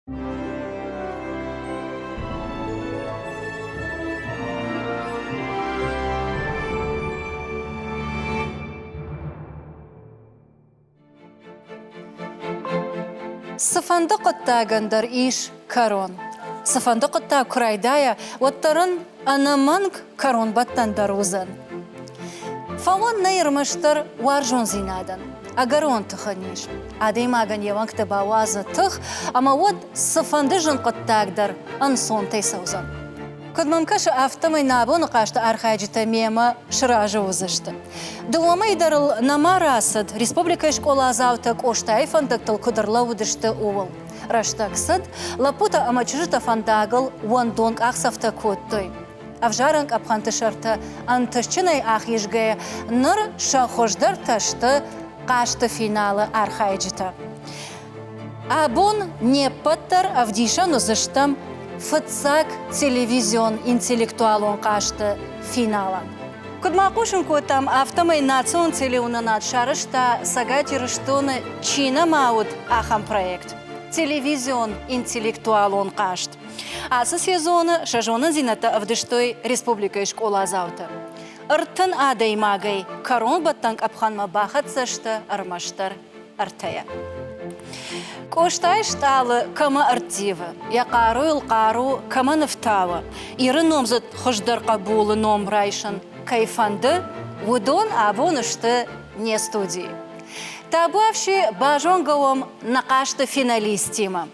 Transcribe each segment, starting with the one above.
صفندق التاغندر إيش كارون صفندق التا كرايدايا والترن أنا منك كارون بطن دروزن فوان نير مشتر وارجون زينادن أجرون تخنيش عادي ما جن يوانك تباوازة تخ أما ود صفندجن قد تاغدر أنصون تيسوزن كد ممكش أفتمي نابون قاشت أرخاجي تميما شراجة وزشت دوما يدر نماراسد ريسبوبليكا شكولا زاوتك أوشتاي فندق تلقدر لودشت أول رشتك صد لابوتا أما جرتا فنداغل واندونك أخصفتا كوتوي أفجارنك أبخان تشرتا أنتشتني أخيشغي نر شاخوشدر تشت قاشت فينال أرخاجيتا أبون نيبتر أفديشانو زشتم فتساك تلفزيون интеллектуалон قاشت فينالا كد ما قوشن كوتام أفتمي ناتسون تليونانات شارشتا ساقاتي رشتون چينا ماود آخام проект تلفزيون интеллектуалон قاشت آسا سيزون شاجونا زينتا أفدشتوي ريسبوبليكا شكولا زاوتا ارتن آداي ماغي كارون بطنك أبخان ما باخت سشتا أرمشتر أرتيا كوشتاي شتال كما ارتيفا يقارو القارو كما نفتاوا يرنومزت خجدر قبول نوم رايشن كيفاند ودون ابونشت не студии табуавши бажонгавом нақашты финалистима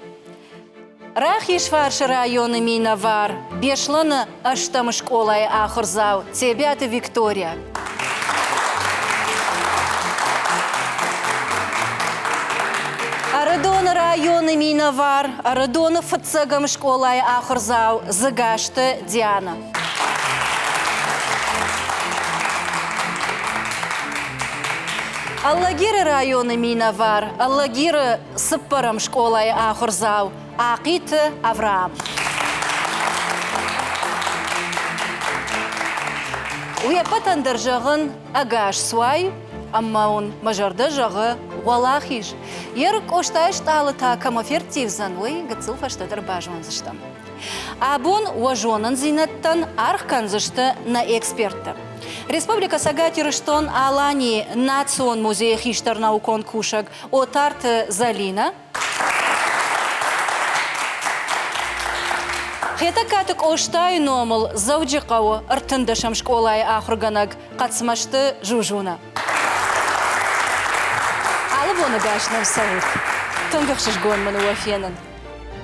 рахиш фарш районы минавар бешлана аштам школай ахурзау тебята Виктория Арадона районы Минавар, Арадона фацагам школай Ахурзау, Загашта Диана. Аллагира районы Минавар, Аллагира сыппарам школай Ахурзау, Акита Авраам. Уяпатан держаган Агаш Свай, Аммаун мажарда жага Валахиш. Ерк оштаеш талы такама фертивзан, ой, гацилфа штадыр бажван зыштам. Абун уажонан зинаттан архкан зышты на эксперта. Республика Сагати Рыштон Алани Национ музей хиштар наукон кушак отарт Залина. Хета катык оштай номал завджикау артындашам школай ахурганаг кацмашты жужуна. Алыбоны гашнам савут. Тангахшиш гонман уафенан.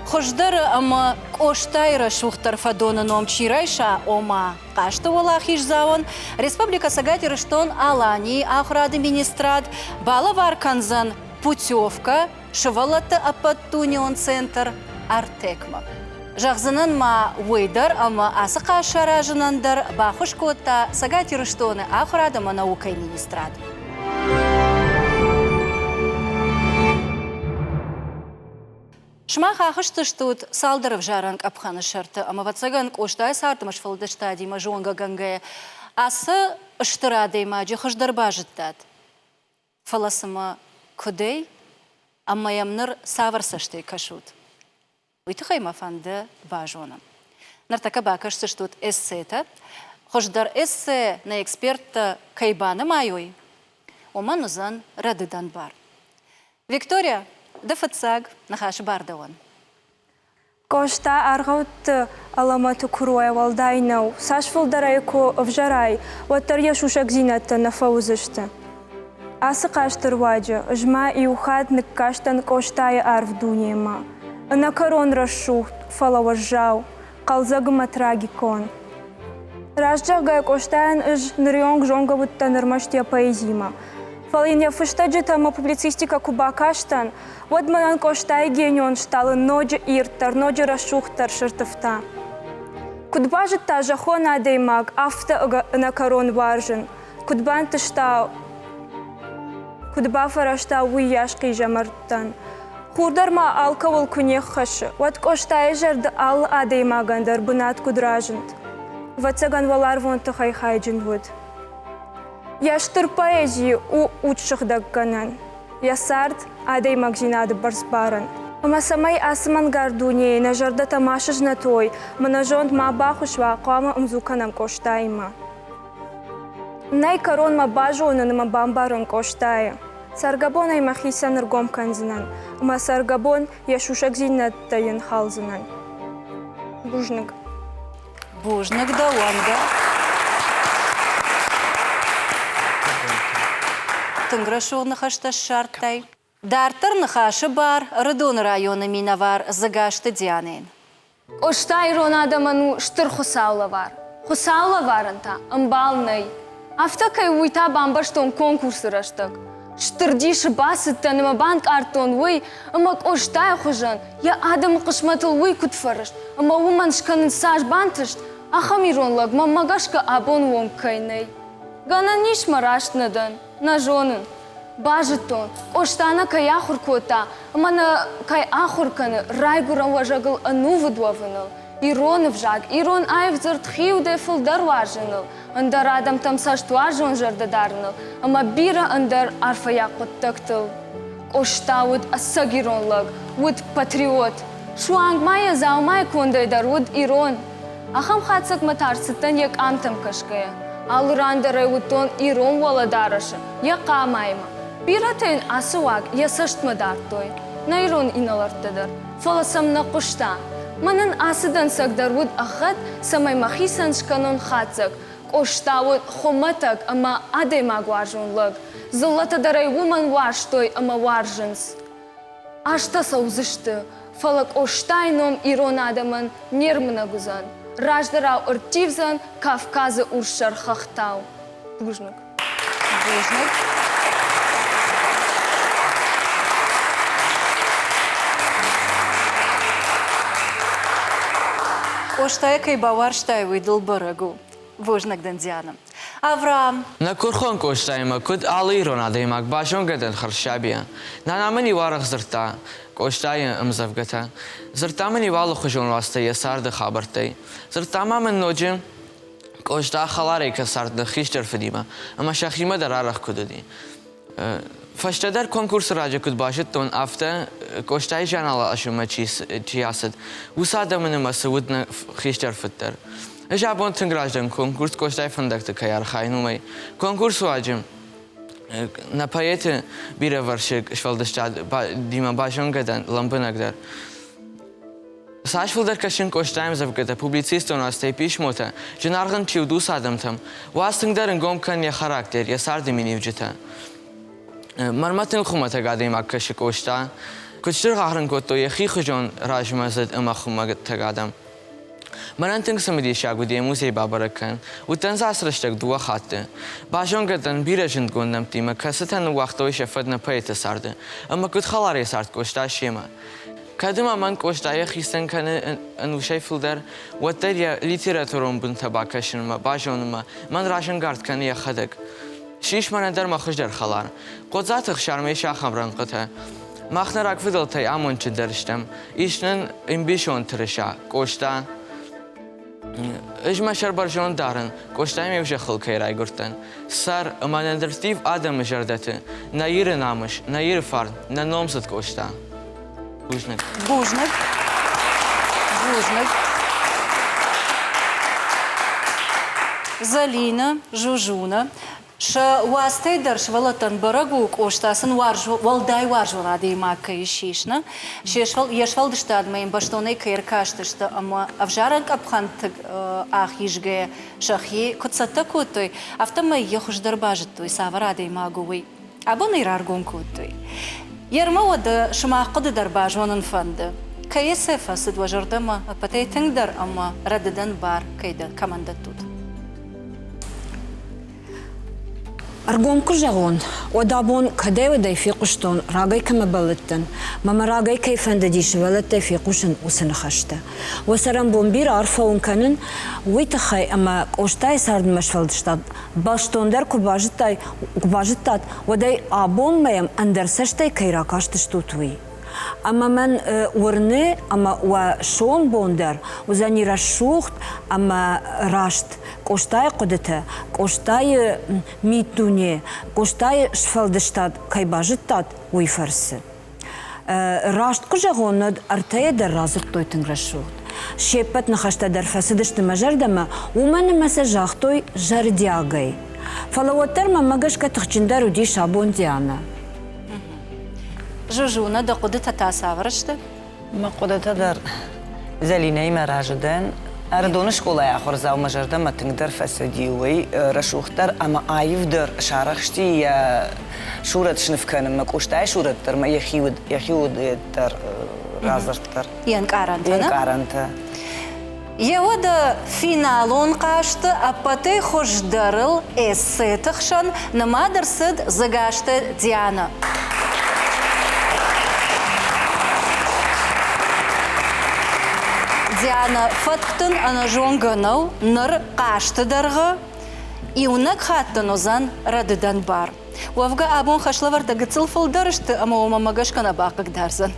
Хождары ама оштайра шухтар фадона ном чирайша ома кашты валахиш завон. Республика Сагати Рыштон Алани ахур администрат бала варканзан путевка шывалаты апаттунион центр Артекма. Жағзынан ма уйдар, ама асықа шаражынандар бақыш котта Сагати Рыштоны ахурадама наука министрат. Шмах ахышты штут салдаров жаранг апханы шарты, ама ватсаган коштай сартымаш фалдышта дима жонга гангая. Асы ыштыра дейма жихышдарба жыттат. Фаласыма кудей, ама ямныр саварсашты кашут. Уйтыхайма фанды важоным. Нартака бакашты штут эссета, хождар эссе на эксперта кайбаны майой. Оман узан радыдан бар. Виктория, да фатсаг нахаш бардаван. Кошта аргаут аламату куруя валдайнау, сашфылдарайку вжарай, ваттарья шушак зината на фаузышты. Асы каштыр ваджа, жма и ухад ныккаштан коштая арв дуньема. На корон расшух, фалаважжау, қалзагыма трагикон. Рашджагай коштаян ыж нырьонг жонга вутта нырмаштия поэзима. Фалиня фыштаджитама публицистика кубакаштан, вот манан коштай генион шталы ноджи иртар, ноджи расшухтар шыртыфта. Кудбажита жахон адеймаг, афта на корон варжин, кудбан тыштау, кудба фарашта уяшки жамартан. Хурдарма алкавыл күнех хашы, вот коштай жерді ал адеймагандар бынат кудражынт. Ватсаган валар вонты хай-хайджин вуд. Яштыр поэзии у учшых дагганан. Ясард адеймаг жинады барсбаран. Ама самай асман гардуни, на жарда тамашаж на той, мана жонд ма бахушва, қама умзуканам коштайма. Най карон ма бажона на ма бамбарон коштая. Саргабон ай махисан ргом канзинан, ама саргабон яшушак зинат тайын халзинан. Бужныг. Бужныг да уанга. Тынграшуны хашташ шартай. Дартыр нахашы бар, Рыдон районы минавар загашты дянын. Оштай ронадаману штыр хусаула var. Хусаула varanta, ымбалный. Автакай уйта бамбаштон конкурсы раштык. Штырдиши басыттан ыма банк артон уй, ымак оштай хужан, я адам кышматыл уй кутфарыш, ыма уман шканын саш бантышт, ахамиронлаг маммагашка абон вон кайнай. Гана ниш марашнадан, на жонын. Бажытон, оштана кай ахур кота, мана кай ахурканы райгуран важагыл ану выдвавыныл. Ирон вжаг, Ирон айвзыр тхиуде фылдар важыныл. Андар адам там саштуажон жардадарныл. Ама бира андар арфая коттактыл. Ошта уд асагиронлаг, уд патриот. Шуанг майя заумай кондайдар уд Ирон. Ахам хацак матарсытан як антам кашкая. Алырандарай удтон Ирон валадарашы, яка майма. Биратайн асуак ясаштма дартой. На Ирон иналартыдар. Фаласам на кушта. Манын асыдан сагдарвуд ахат самай махисан шканон хацак. Коштавуд хоматак ама адайма гваржунлаг. Золотадарай вуман варштой ама варжынс. Ашта саузышты. Фалак оштайном Ирон адаман нермына гузан. Раждарау ыртивзан Кавказы уршар хахтау. Бужныг. Бужныг. Оштай кай баварштай выдал барагу. Бужныг дандяным. Авраам. На курхон коштайма, куд алы Ирон адаймак башон гадан харшабия. На намани варах зырта. Коштая мзавгата. Зыртамани валу хужон раста ясарда хабартай. Зыртама мен ноджим кошта халаре касарда хиштер фадима. Ама шахима дарарах кудуди. Фаштадар конкурс раджа куд башит тон афта коштая жанала ашума чиясад. Усада мен масудна хиштер фаттар. Жабон тынграждан конкурс коштая фандакта каяр хайнумай. Конкурс ваджим. На поэте бира варшик швалдыштад дима башон гадан лампынагдар. Сашвалдар кашин коштаем завгата публицистон астай пишмота, жинарган чивдус адамтам, вастыңдарын гомкан я характер, я сарды минивджита. Марматын хумата гадаим аккаши кошта, кучтыр гахрын котто я хихужон ражмазад има хумагата гадам. Марантинг самади шагуди музей бабаракан, утан засраштак дуа хатты. Башон гадан бирajint гондам тима, касатан вахтой шафадна поэта сарды, ама кут халаре сард кошта шема. Kadima man koştaya xisten kanı anuşay fıldar, vatar ya literatürün bun tabakashınma, bajonuma, man raşın gard kanı ya xadak. Şiş manadar maxıjdar xalar. Qodzatıq şarmey şaxam ranqıta. Maxnar akvidaltay amonçı darıştam. İşnin imbişon tırışa, koşta. Ijma şarbarjon darın, koştayım evşe xılkay raygurtan. Sar amanandartiv adamı jardatı. Na yiri namış, na yiri farn, na nomsat koşta. Бужныг. Бужныг. Бужныг. Залина, Жужуна. Ша уастай дарш валатан барагу коштасын валдай варжу ради мака ишишна. Шешвал ешвал дыштад моим баштоной каиркаштышта, ама авжаран капхантык ахишге шахи куцата кутой. Автомай ехуждар бажитой сава ради магуй. Абонай раргон кутой. Ярмауда шмақыды дарбажонын фанды. Кайсы фасыд важырдыма, патай тыңдар, ама радыдан бар кайда команда тут. Аргонку жагон, одабон кадевадай фиқуштон, рагай камабалыттан, мама рагай кайфанда дишвалаттай фиқушын усынахашта. Васарам бомбир арфаун канын, уйтахай ама коштай сардын машвалдыштад, баштондар кубажыттад, одай абон маям андарсаштай кайракаштыштутуи. Ама мен урны, ама уа шон бондар, узани рашухт, ама рашт, коштай кодыты, коштай митуне, коштай шфалдыштад, кайбажыттад уйфарсы. راشت كجاغوند أرتايا درازت توي تنغرشوت شيبت نخشت درفسدش تمجردما ومن مسجاختوي جردياغي فلوتر ما مگش كتخچندر ودي شابون ديانا جوجونا دا قدتا تاساورشتا ما قدرت در زليني مراجدن أردون شكولا آخر زاو مجرد ما تقدر فسديوي رشوختر أما عايف در شارخشتي شورت شنفكان ما كوشتاي شورت در ما يخيود در رازرتر янкарантана ينقارنت Еода финалон кашты, а потом хождарыл эссетахшан на мадерсид загашты Диана. Диана фаттын ана жонганау ныр кашты дарга, и унак хаттын озан радыдан бар. Уавга абон хашлаварда гыцыл фылдарышты, ама ома магашкана бақык дарзан.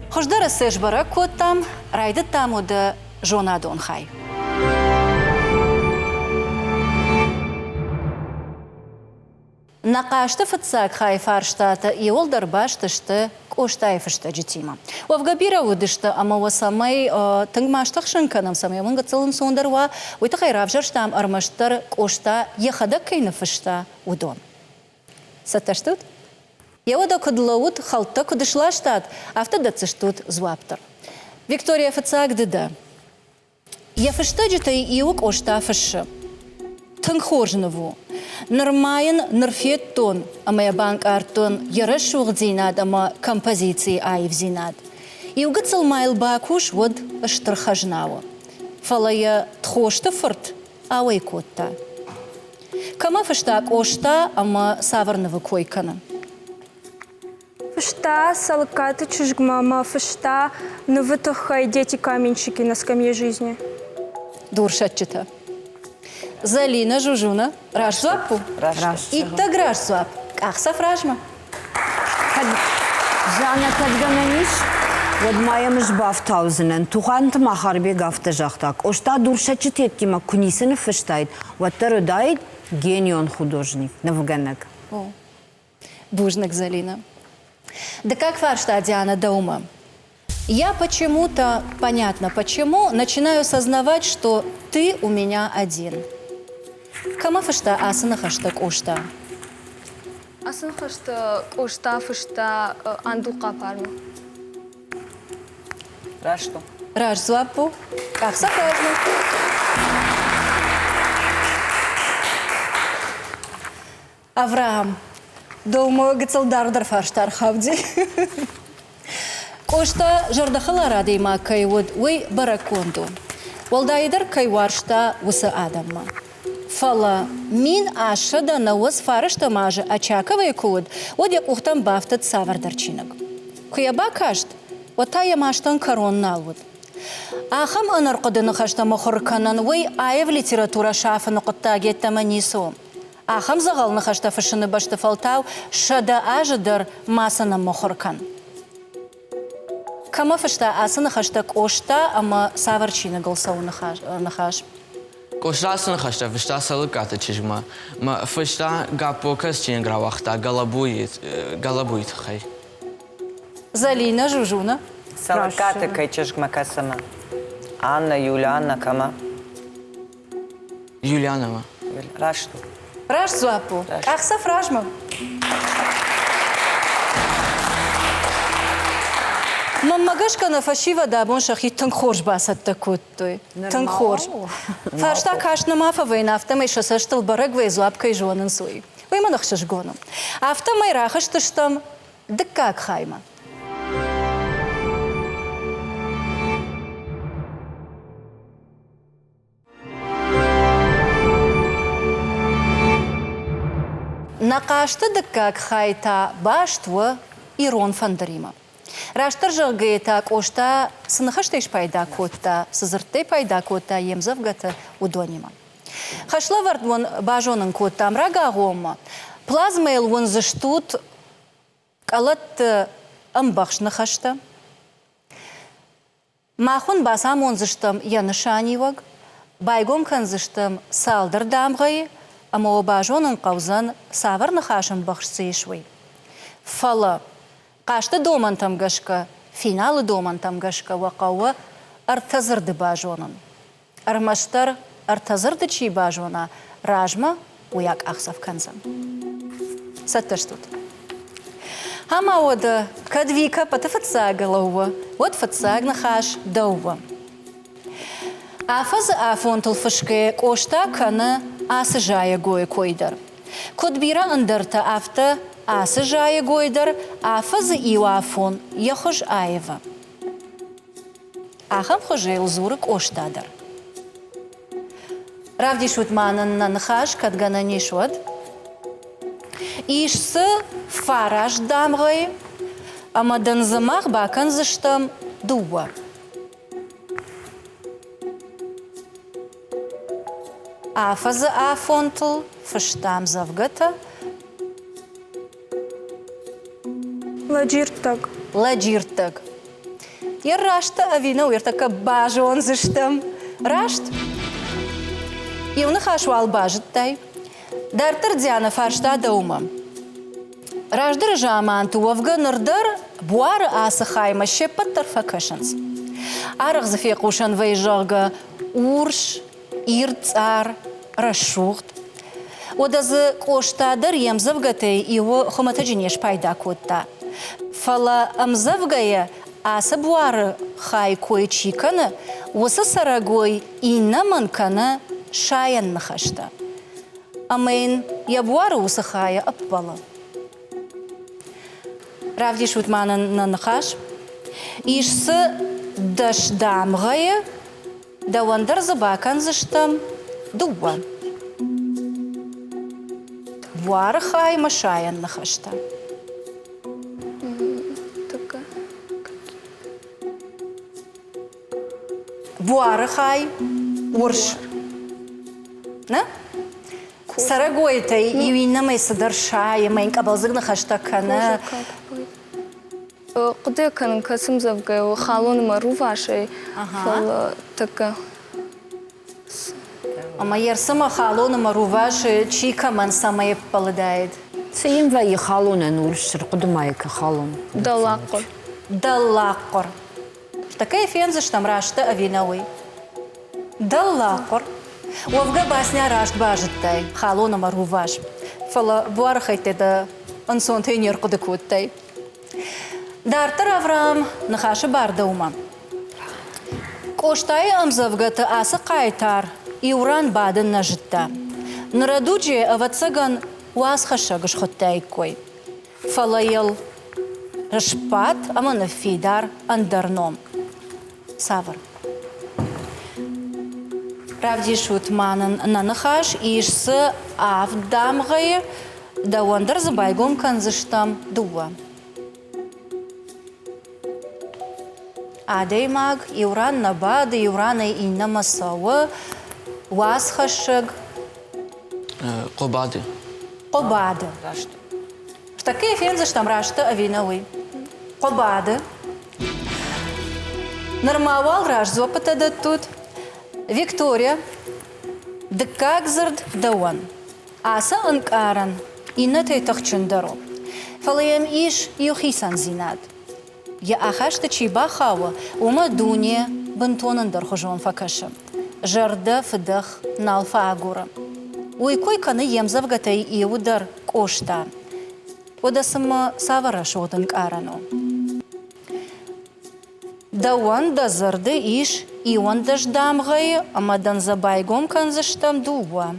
Хождара сеш бара коттам, райды тамуда жонадон хай. Нақашты фытсак хай фарштата и ол дарбаштышты коштайфышты житима. Уавгабира удышты, ама уасамай тыңмаштық шынканам самай. Мунга цылын сондарва, уйты хайравжарштам армаштар кошта ехадак кейнафышта удон. Сатташтут? Еода кудлаут халта кудышлаштат, автодацыштут зуаптар. Виктория фыцак дыда. Ефышта житай иук ошта фышы. Тыңхожныву. Нырмайын нырфет тон, ама я банк артон ярашуг зинад, ама композиции айв зинад. Иуга цылмайл бакуш вод ыштырхажнаву. Фалая тхошта фырт, ауай котта. Кама фыштак ошта, ама саварнывы койкана. Фышта салкаты чужгмама, фышта навытахай дети каменщики на скамье жизни. Дуршатчита. Залина Жужуна, раш зуапу? Раш. И так раш зуап. Ахса фражма. Жана кадгананиш вот моя мжбав таузенен тухант махарби гафта жахтак ошта дуршачы теткима кунисыны фыштайт вот тарудайт генион художник навганак. Бужник Залина. Да как фаршта Диана дома? Я почему-то, понятно почему, начинаю осознавать, что ты у меня один. Кама фышта асына хаштак ошта? Асын хашты кошта фышта анду капармы. Раш что? Раш зуапу. Ахса фражма. Авраам. Думаю, гыцылдардар фарштар хавди. Кошта жардахала дейма кайвуд уй бараконду. Волдайдар кайваршта усы адамма. Фала мин ашада на уз фарышта мажа ачаковый куд, вот я ухтам бафтат савардарчинок. Куяба кашт, вот та я маштан корон налвуд. Ахам анаркодыны хашта мохорканан уй аев литература шафа нуқытта геттама нису. Ахам загалны хашта фашыны башты фалтау шада ажыдар масана мохоркан. Кама фашта асыны хашта кошта, ама саварчина галсау нахаш. Кошрасыны хашта фышта салыкаты чижма. Ма фышта гапокас чин гравахта галабуит хай. Залина Жужуна. Салкаты кайчишгма касама. Анна, Юлианна, кама. Юлианова. Раш что? Раш зуапу. Раш. Ахса фражма. Маммагашка на фашива да бон шахи тынхорж басат такуттой. Тынхорж. Фашта кашна мафа война автомай шасаштыл бараг вейзуапка и жонын суй. Уйманах шашгону. Автомай рахаштыштам дыккак хайма. Нақашты дыккак хайта баштва Ирон фандарима. Раштар жылгайта кошта сынахаштайш пайда котта, сызырттай пайда котта емзавгата удонима. Хашла вардвон бажонын котта амрага гома. Плазмайл вон заштут калат амбахшны хашта. Махун басам он заштам янышаниваг, байгом кан заштам салдар дамгай, ама бажонын каузан саварны хашын бахшсыйшвай. Фала. Қашты доман тамгашка, финалы доман тамгашка вақауы артазырды бажонын. Армаштар артазырды чи бажона, ражма уяк ақсав канзам. Сатташ тут. Хама ода кадвика пата фатсагалауа, вот фатсагна хаш дауа. Афаз афонтыл фышке кошта каны асы жая гой койдар. Кодбира андырта афта асы жая гойдар, афаз иуафон яхож аева. Ахам хожел зуры коштадар. Равдишут манан нанхаш кадгана нишвад. Ишсы фараш дамгай, амадан замах бакан заштам дуа. Афаза афонтл фыштам завгата. Ладжиртаг. Ладжиртаг. Я рашта авина уиртака бажон заштам. Рашт. И у нахашвал бажеттай. Дартар дзяна фаршта даума. Раждар жаман туавга нырдар буар асы хайма шепаттар факашанс. Арах зафекушан вайжага урш, ирцар, рашухт. Одазы коштадар емзавгатай его хоматаджинеш пайда котта. Фала амзавгая асы буар хай кой чикана, осы сарагой иннаманкана шаян нахашта. Амейн ябуара усахая аппала. Равдиш утмана нанахаш. Ишсы дашдамгая, да вандар забакан заштам дуба. Буара хай машаян нахашта. Буара хай урш. На? Сарагойта и виннамай садаршая, майн кабалзыгна хаштакана. Куды кан касым завгай халон мару вашей. Фала така. Ама ярсама халона маруваши чика ман самая паладает. Сеем ваи халона нуршир кудумайка халон. Далакор. Даллакор. Такая фенза штам рашта авинауи. Даллакор. Овга басня рашт бажеттай. Халона маруваш. Фала буархайте да ансон тейнер кудыкуттай. Дартар Авраам нахаша бардаума. Коштай амзавгата асы қайтар. Иуран бадын нажытта. Нарадуджи аватсаган уаз хашагыш хоттай кой. Фалайыл рашпат амана фидар андарном. Савар. Равдишут манан нанахаш ишсы авдамгай да вандар забайгом канзыштам дуа. Адей маг Иуран набады Иурана инна масауы уаз хашаг Қобады. Қобады. Такая фенза штам рашта авинауи. Қобады. Нормавал раш зопата тут. Виктория. Декагзард дауан. Аса анкаран. Инна тейтахчундаро. Фалаем иш юхисан зинад. Я ахашта чиба хава. Ума дуния бантонан дархожон факашам. Жарда фдах налфа агура. Уйкой каны емзавгатай и удар кошта. Одасама савара шотан карано. Дауан дазарды иш и он даждамгай, амадан забайгом канзаштам дуа.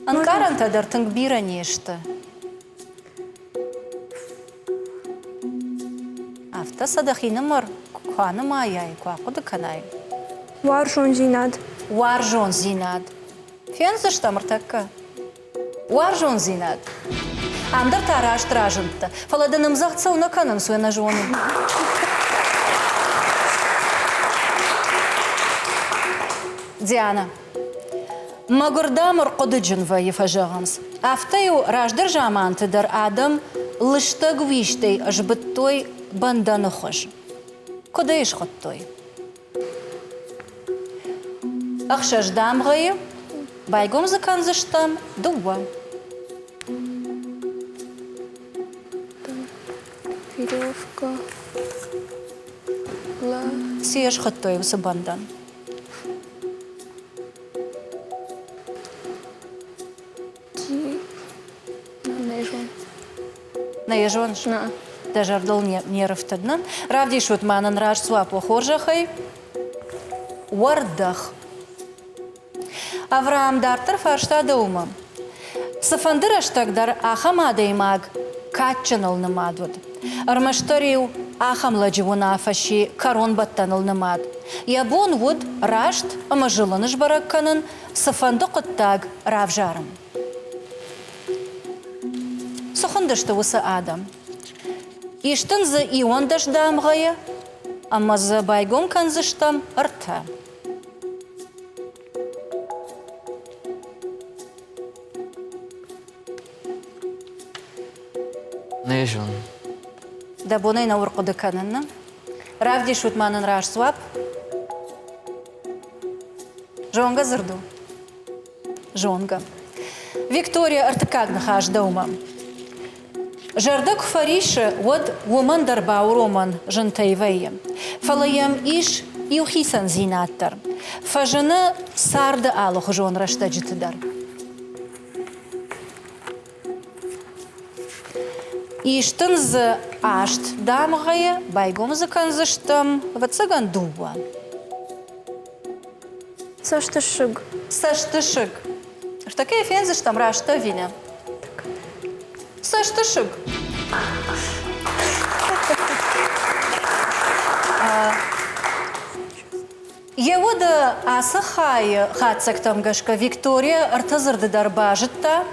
Анкаран тадартанг бира нешта. Афта садахинамар кханам аяй, квакуда канай. Варжон зинад. Варжон зинад. Фензаштамар такка. Варжон зинад. Андар тараш тражынтта. Фаладаным захца унаканын суена жоны. Диана. Магурдамыр қодыджынва ефажағанс. Афтаю раждыр жамантыдар адам лыштаг виштей жбыттой банданы хош. Куда иш хоттой? Ахшаждамгайы, байгом заканзыштам дуа. Девка. Сиеш хаттой высыбандан. Нежон. Наежонш. На. Дажардол не рафтаднан. Равди шут манан раш суапо хоржахай. Вардах. Авраам дартар фаршта даума. Сафандыраш тагдар ахамадаймаг катчанал намадвуд. Армаштарил ахам ладживуна фаши карон баттанал намад. Ябон вуд рашт амажиланыш баракканын сафандықыттаг равжарым. Сохындышты усы адам. Иштын зы иондаш дамғайы, ама зы байгон канзыштам ырта. Нежон. Да бонай на урқуды канынна. Равди шутманын раш суап. Жонга зырду. Жонга. Виктория артыкагны хаш даума. Жардак фариша вот вуман дарбау роман жантайвайя. Фалаям иш иухисан зинаттар. Фажаны сарды алух жон рашта житыдар. Иштын зы ашт дамғайы байгом зы канзыштым ватсаган дуба. Саштышыг. Саштышыг. Штакай фензыштам рашта виня. Саштышыг. Евода асахай хатсактам гашка Виктория артазырды дарбажытта,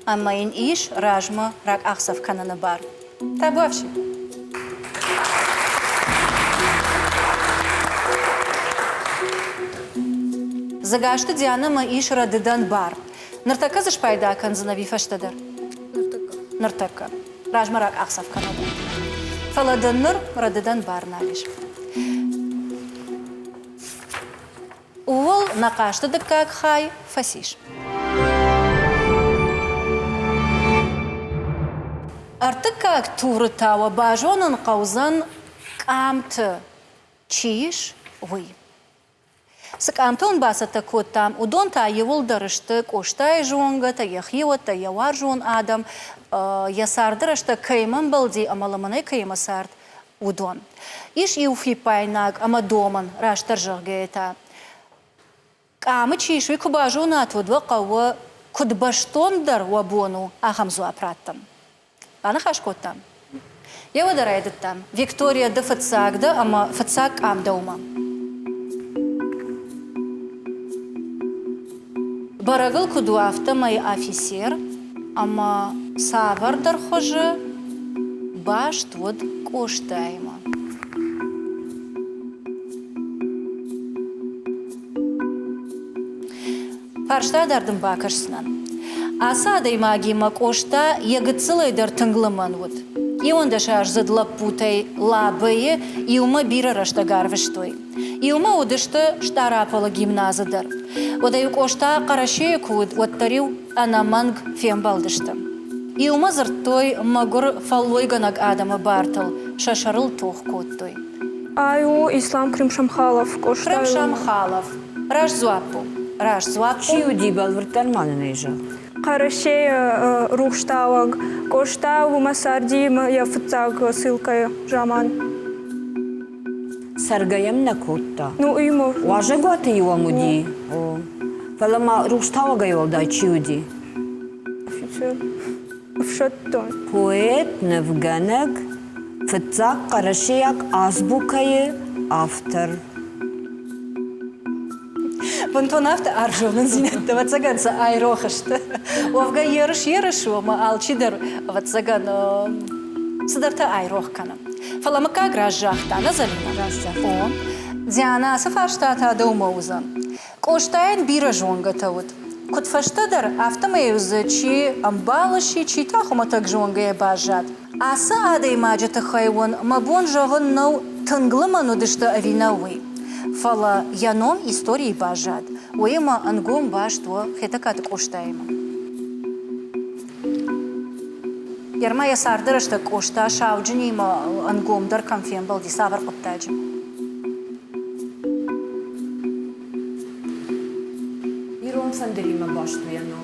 а майын иш ражма рак ахсав канана бар. Табуавши. Загашты Диана ма иш радыдан бар. Нартака зашпайда канзанави фаштадар. Нартака. Ражма рак ахсав канада. Фаладанныр радыдан бар налиш. Уол нақашты дыккак хай фасиш. Артыкак туры тава бажонын қаузан камты чиш вы. Сыкамтон басата коттам удон та евул дарышты коштай жонга та яхиот та явар жон адам ясардырышты кайман балди амаламаны каймасард удон. Иш иуфи пайнаг ама доман раштар жыргейта. Камы чиш вы кубажона отвудва қауы кудбаштондар вабону ахамзу апраттам. Ана хашкоттам. Я ударайдыттам. Виктория да фацагда, ама фацаг амдаума. Барагыл кудуафта май офицер, ама савардар хожы баш твод коштайма. Паршта дардым бакашсынан. Асадай магима кошта ягыцылайдар тыңлыман вуд. И он даже аж задлапутай лабые, и ума бира рашта гарвыштой. И ума удышты штарапала гимназадар. Одаю кошта карашея куд, оттарил анаманг фембалдышты. И ума зартой магур фаллойганаг адама бартал, шашарыл тох коттой. Аю Ислам Крымшамхалов коштаю. Крымшамхалов. Раш зуапу. Раш зуапу. Чию дибал вертарманы нейжа? Карашея рухшталаг. Коштау масардим я фцаг сылкая жаман. Саргаям на котта. Ну имо. Важе готы его муди. Фалама рушталага йолдай чиуди. Офицер. Вшаттон. Поэт, невганек, фцак, карашеяк, азбукае, автор. Бантонавта аржовнын зинетті ватсаганса айрохышты. Овга ерыш ома алчидар ватсаган сыдарта айрохкана. Фаламыка гражжахтана залина. О, Диана сафаштата доумаузан. Коштайн бира жонга тауд. Кутфаштадар автомеюзы чи амбалыши чи тахуматак жонга я бажат. Аса адай маджата хайвон мабон жагын нау тынглыману дышта авинауи. Фала яном истории бажат. Уема ангом баш то хетакат коштайма. Ярма я сардырышты кошта шауджини ма ангомдар камфен балди савар қыптаджи. Ирон фандрима баштуяно.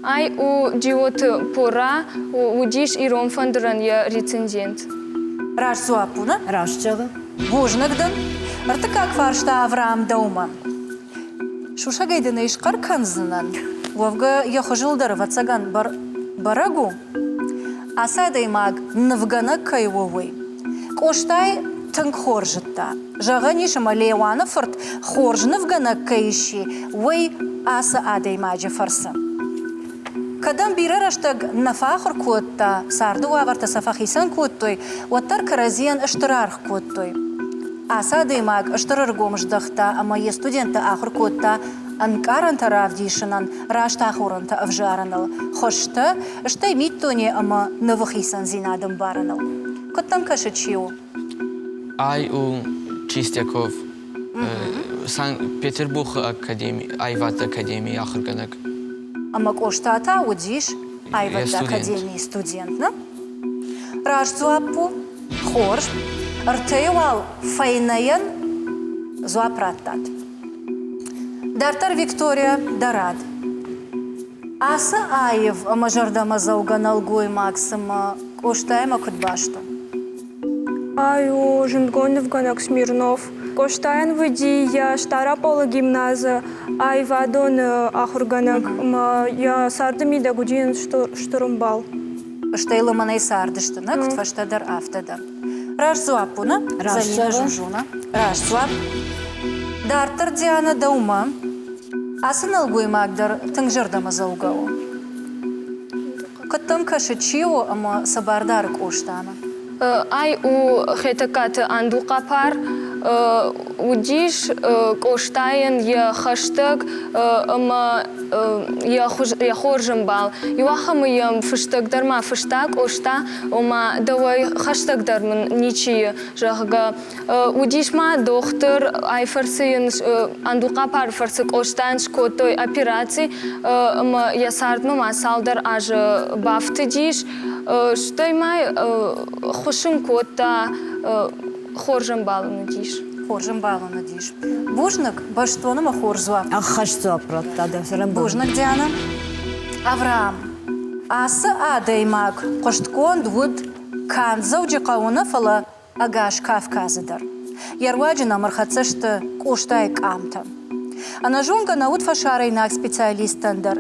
Ай у джиот пора у диш ирон фандран я рецензент. Раш зуапуна, Рашчага. бужнагдын, артыкак фаршта Авраам Дауман. Шуша гайдыны ишқар канзынан, вовга яхожылдар вацаган барагу, асадай маг навгана кайвовой. Коштай тынк хоржытта. Жағаниша малеуаны фырт хорж навгана кайши, вой аса адай маджи фарсан. Кадам бирарштаг нафахр котта, сарду аварта сафахисан коттой, оттар каразиан ыштырарх коттой. Асадай маг ыштырыр гомждахта, ама е студента ахр котта, анкаран таравдишинан, рашта ахуранта авжаранал. Хошта, штай миттоне ама навахисан зинадам баранал. Коттам кашачио. Ай у Чистяков, Санкт-Петербург академии, Айват академии ахырганак. Ама коштата удиш, айват студент. академии студент, на? Раш зуапу, хорш, ртеюал файнаян зуапраттат. Дартар Виктория Дарад. Аса аев мажардама зауганал гой максима коштаема кутбашта. Аю жиндгонов ганак Смирнов. Коштаен выди я штара пола гимназа, ай вадон ахурганак, я сардами да гудин штурмбал. Штейла манай сардыштына, кутфаштадар автадар. Раш зуапуна, Залина Жужуна. Раш зуап. Дартар Диана Даума. Асын алгой магдар тыңжырдама заугау. Кыттым кашычио, ама сабардар коштана. Ай у хетакат анду капар удиш коштаен я хаштаг ама я хоржым бал. Юахам ям фыштаг дарма фыштаг ошта ома давай хаштаг дармын ничи жага удиш ма доктор ай фарсыен анду капар фарсык оштан шкотой операции ама я сардма масалдар аж бафты диш Штай май хошым котта хоржым балыны диш. Хоржым балыны диш. Бужнак баштоныма хорж зуап. Ахаш зуапратта да сарам. Бужнак Диана. Авраам. Асы адай маг кошткон двуд канзау джикауна фала агаш Кавказыдар. Ярваджина мархацышты коштай камта. Анажунга наут фашарайнак специалистандар.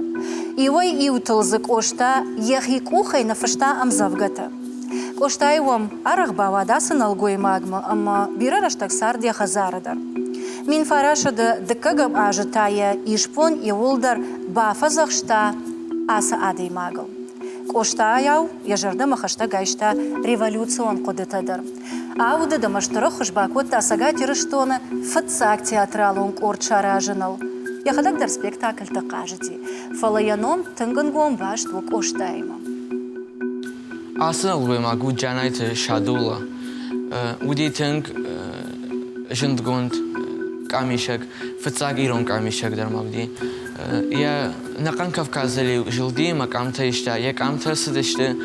Ивай иутылзы кошта ехи кухай на фашта амзавгата. Кошта ивам арахбава дасын алгой магма, ама бирараштак сардия хазарадар. Мин фарашада дыкагам ажитая ишпон и улдар бафазахшта аса адай магал. Кошта яу яжардама хашта гайшта революцион кодетадар. Ауда дамаштыры хушбакот тасага тирыштоны фыцак театралон корчаражынал. Я ходак дар спектакль тақажити. Фалаяном тынгынгон баш двук оштайма. Асын алгой магу джанайты шадула. Уди тынг жиндгонд камишак, фыцак ирон камишак дар магди. Я нақан Кавказали жилди, макамта ишта, я камта сидишты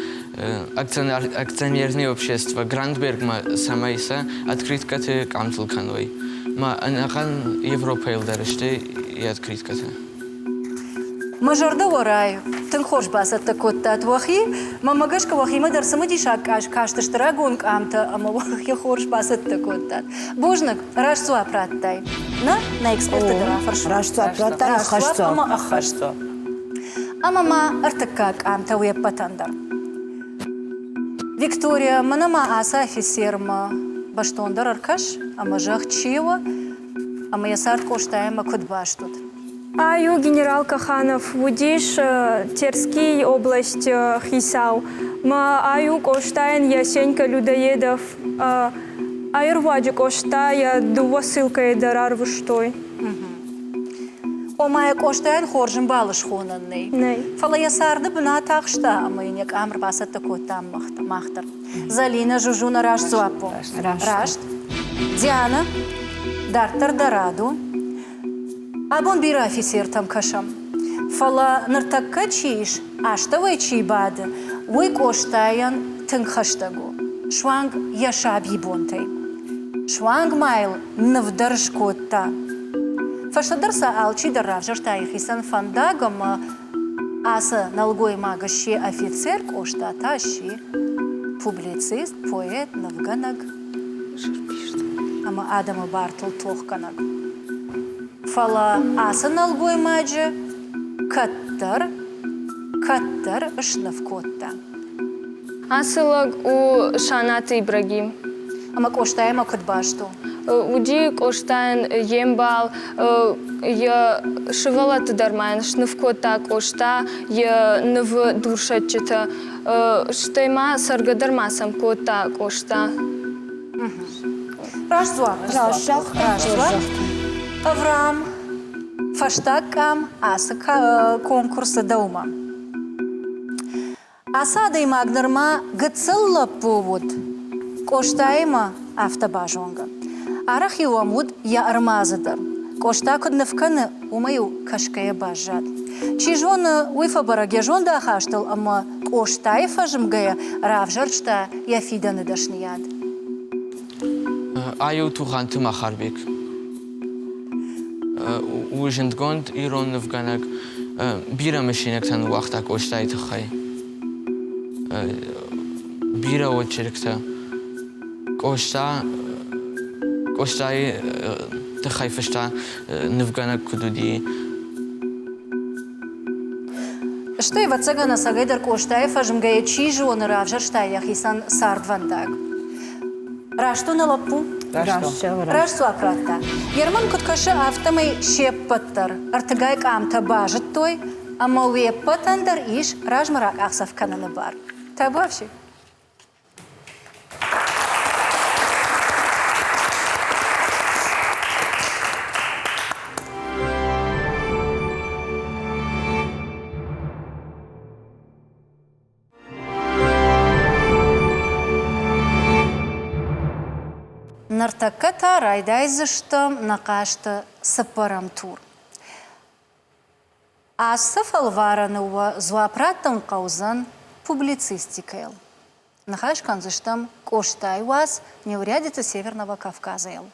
акционерное общество Грандберг ма самайса открыткаты камтылканой. Ма нақан Европа илдарышты и открыткаты. Мажарда орай, тынг хош басат такоттат вахи, мамагашка вахи ма дарсамы дишак каштыштыра гонг амта, ама вахи хош басат такоттат. Бужнак раш зуапраттай. На эксперты дара фарш. Раш зуапраттай ахаш зуап. Ама ахаш зуап. Ама ма артакак амта уеп патандар. Виктория, манама аса офицерма баштондар аркаш, ама жах чива, ама ясарт коштаема кудбаштут. Аю генерал Каханов, Вудиш, Терский область, Хисау. Ма аю коштаен Ясенька Людоедов. Айрваджи коштая дува ссылка эдарар выштой. Омая коштаен хоржым балыш хонанный. Ней. Фала ясарды бна тақшта, ама инек амр басат такоттам махтар. Залина Жужуна раш зуапо. Рашт. Диана, Дартар Дараду. Абон бира офицер там кашам. Фала нартакка чиш, аштавай чи бады, уй коштаян тынхаштагу. Шванг яшаби бонтай. Шванг майл навдарш котта. Фаштадарса алчи дарравжар тайхисан фандагам аса налгой магаши офицер коштаташи публицист, поэт, навганаг. Ама Адама Бартл тохканаг. Фала аса налгой маджи каттар ышнав котта. Асылык у Шанат Ибрагим. Ама коштаема катбашту. Уди коштайн ембал, я шывалат дармайн, шнывкота кошта, я нв душачыта, штайма саргадармасам кота кошта. Рашзуа. Авраам. Фаштакам аса конкурса даума. Асада магнарма гцылла повод. Коштайма автобажонга. Арах юамуд я армазадар. Кошта кодневканы умаю кашкая бажат. Чижона уйфа барагежон да хаштал, ама коштай фажымгая равжарчта я фиданы дашнияд. Аю туханты махарбек. Ужиндгонд ирон навганаг бира машинектан вахта коштай тхай. Бира очеркта. Коштай тхай фашта навганаг кудуди. Что и вацагана сагайдар коштай фажымгая чижона равжарчта яхисан сардвандаг. Рашту на лапу. Рашту акратта. Ерман куткашы автомай шеппаттар. Артыгайк амта бажыт той, ама уеппатандар иш ражмарак ақсав кананы бар. Табавши. Нартакката райдайзыштым нақашты сыппарам тур. Асыф алварануа зуапраттын қаузан публицистикайл. Нахаш канзыштым коштай вас неурядица Северного Кавказа ел.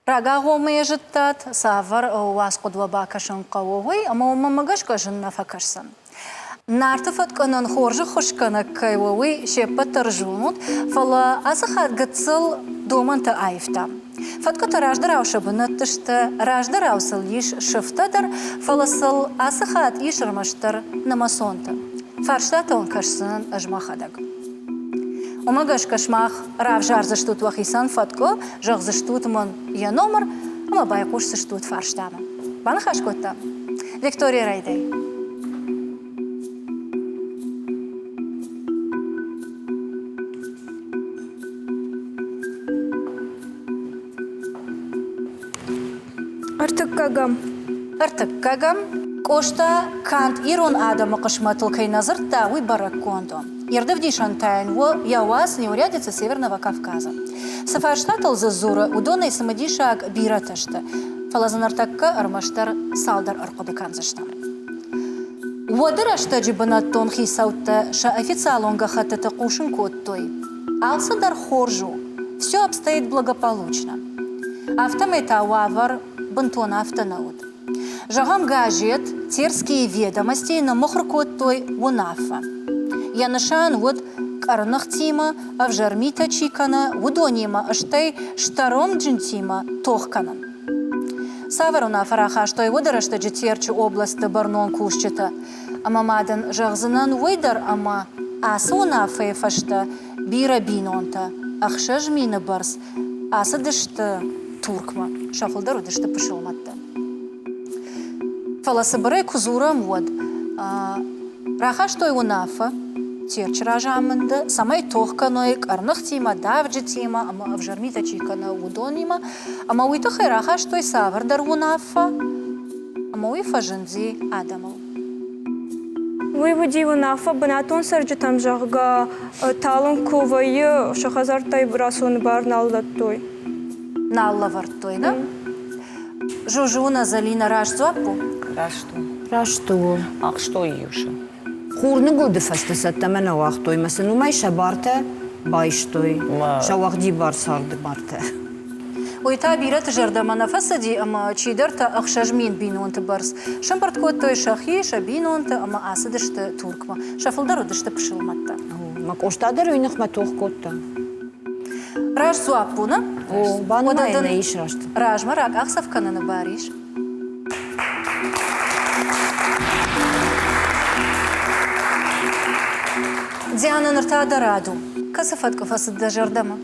Рага гомые жыттат, савар вас кудва бакашын қауовой, ама умамагаш кажын нафакашсан. Нартыфат канан хоржы хошкана кайвовой шеппаттар жунут, фала асахат гыцыл доманта айфта. Фатката раждар аушабынаттышты, раждар аусыл еш шыфтадар, фаласыл асахат ешырмаштар намасонта. Фарштата он кашсын ажмахадаг. Умагаш кашмах равжар заштут вахисан фатко, жах заштут мон я номер, ама байкуш заштут фарштама. Банахаш котта. Виктория Райдей. Артыккагам. Кошта кант ирон адама кашматыл кайназырта уй бараккондо. Ердывди шантайн во явас неурядица Северного Кавказа. Сафарштатыл зазура удонай самадишак бираташта. Фалазан артакка армаштар салдар аркодыканзашта. Уадырашта джибанаттон хисаутта ша официалонга хатата кушин коттой. Алса дар хоржу. Все обстоит благополучно. Автомета вавар бантон автонаут. Жагам гажет терские ведомости на мохркот той унафа. Янышан вот карнах тима, а в жармита чикана, удонима, аштай штаром джинтима тохканан. Саваруна фараха, что его дарашта джетерчу область барнон кушчета, а мамадан жагзанан войдар ама, аса унафа и фашта бира бинонта, ахша жмина барс, аса дышта туркма, шафлдару дышта пошелматта. Фаласыбырай кузура мод. Раха что его нафа, терч ражамында, самай тохканой, карнах тима, давджи тима, ама авжармита чикана удонима, ама уитохай раха что и савар дару нафа, ама уифа жынзи адамал. Уйвуди унафа банатон сарджитам жагга талын кувайы шахазартай брасун бар налдаттой. Налла вартой, да? Жужуна залина раш зуапу? Рашту. Рашто. Ах, что юша. Хурны годы фастасатта мен вахтой. Mesela umay şabarta bayştoy. Şavaqdi bar sardı barta. ويتا بيرت جردما نفسدي أما تشيدرت أخشج مين بينونت برس شمبرت كوتو شخي شبينونت أما أسدشت توركما شفل دردشت بشلمتا Ma koştadır oynaq ma tox kotta. راج زوابونا O bana ne iş raştı. راج مراك أخسف كنن باريش ديانا نرتا درادو كسفت كفسد جردما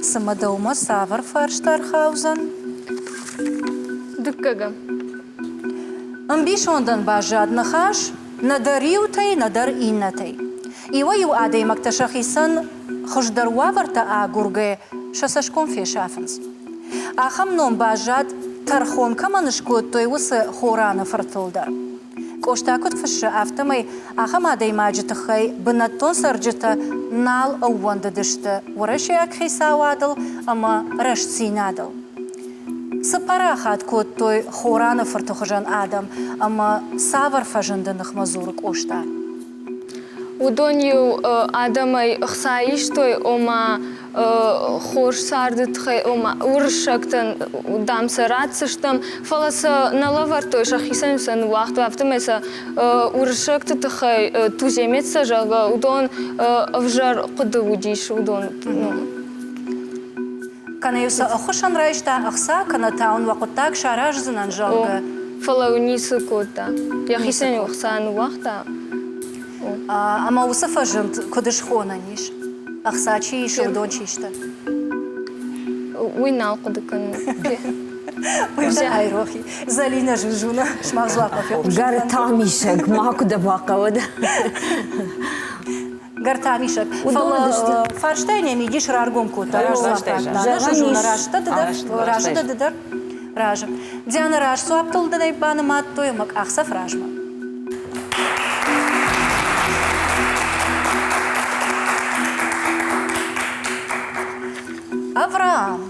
سمدوما سافر فرشتر خاوزن Дыккага. امبيشوندن باجاد نخاش ندريوتي ندر إنتي إيويو آدي مكتشخيسن خش درواورتا آغورغي شسشكون في شافنز آخم نوم باجاد ترخون كمان شكوتوي وس خوران فرتلدر كوشتاكوت فش آفتمي آخم آدي ماجتخي بنتون سرجتا نال أوان ددشتا ورشيك خيسا وادل أما رشت سينادل سپراخات كوتوي خوران فرتخجان آدم أما سافر فجندن خمزورك أوشتا Удонью адамай хсаиштой ома хош сардытхай ома уршактан дамсаратсыштам фаласа налавартой шахисансан вахту автомеса уршактытхай туземеца жага удон вжар кудудиш удон كان يوسا أخشان رايشتا أخسا كان تاون وقتاك شاراج زنان جالغا фалаунису кота яхисани хсан вахта أما وصفة جنت كدش خونا نيش أخسا تشيش ودون تشيشتا وين ناقدكن ويبدا هاي روحي زالينا جوجونا شما زواقة في قوش Gartamishak ma kuda baqawada. قرتاميشك فلا فارشتاين يميديش رارقوم كوتا راج زواقة جوجونا راشتا ددر راجا ددر راجا ديانا راج سوابتل دناي بانا ماتو يمك أخسف راجما أفرام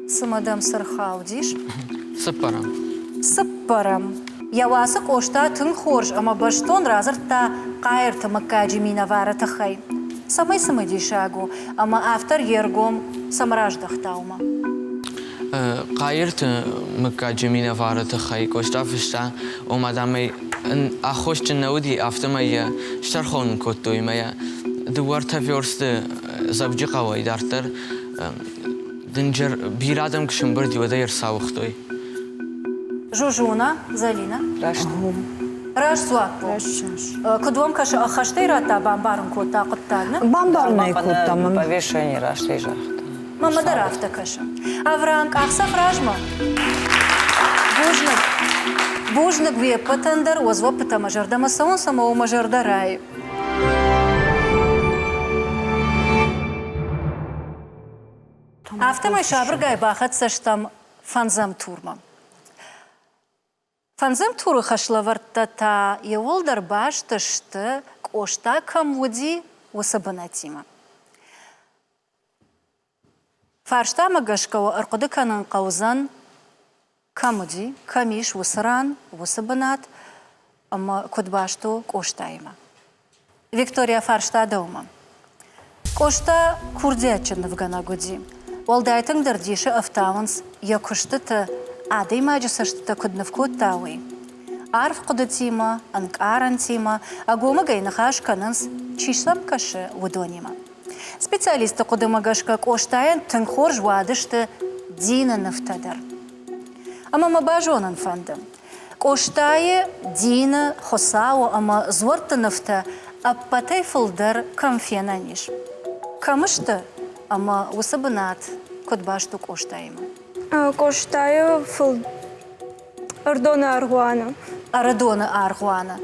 سمدم سرخاوديش سپرم سپرم يواسق أوشتا تنخورج أما بشتون رازرتا قاير تمكاجي مينا وارتا خي سمي سمدي شاغو أما أفتر يرغوم سمراج دختاوما قایرت مکا جمینه وارد خی کوشتا فشتا اومدم اخوش جنودی افتمای شتر خون کتوی میا دوار تفیرست زبجی قوی دارتر دنجر بیرادم کشم بردی و دایر ساوختوی جوجونا زالينا Рашт. راج سواقو كدوم كاش أخشتي راتا بامبارن كوتا قطانا Bambarnay kotta mam. Повешение рашты жахта. ماما دراфта каша Авранг أخسف راجما بوجنك بيه بتندر وزوا بتا مجرد مسون سمو مجرد راي أفتم أي شابر جاي باخد سشتم فنزم تورما فنزم تور خشلورتا تا يولدر باش تشت كوشتا كمودي وسبناتيما فارشتا مقاشكا وارقود كانن قوزن كمودي كميش وسران وسبنات أما كود باشتو كوشتايما فيكتوريا فارشتا دوما كوشتا كوردياتشن نفغانا قودي والدايتن درديشة أفتاونس يكوشتتا عادي ما جسشتتا كود نفكود تاوي عارف قدتيما أنك آرانتيما أقوما جاي نخاش كاننس تشيشلم كاش ودونيما специалисты قدمagashka коштаен тынхор жвадышты дина нафтадар. Ама мабажонан фандам. Коштае дина хосао ама зворта нафта аппатай фылдар камфенаниш. Камышты ама усабынат кодбашту коштайма. Коштаю Ардона Аргуана. Арадона Аргуана.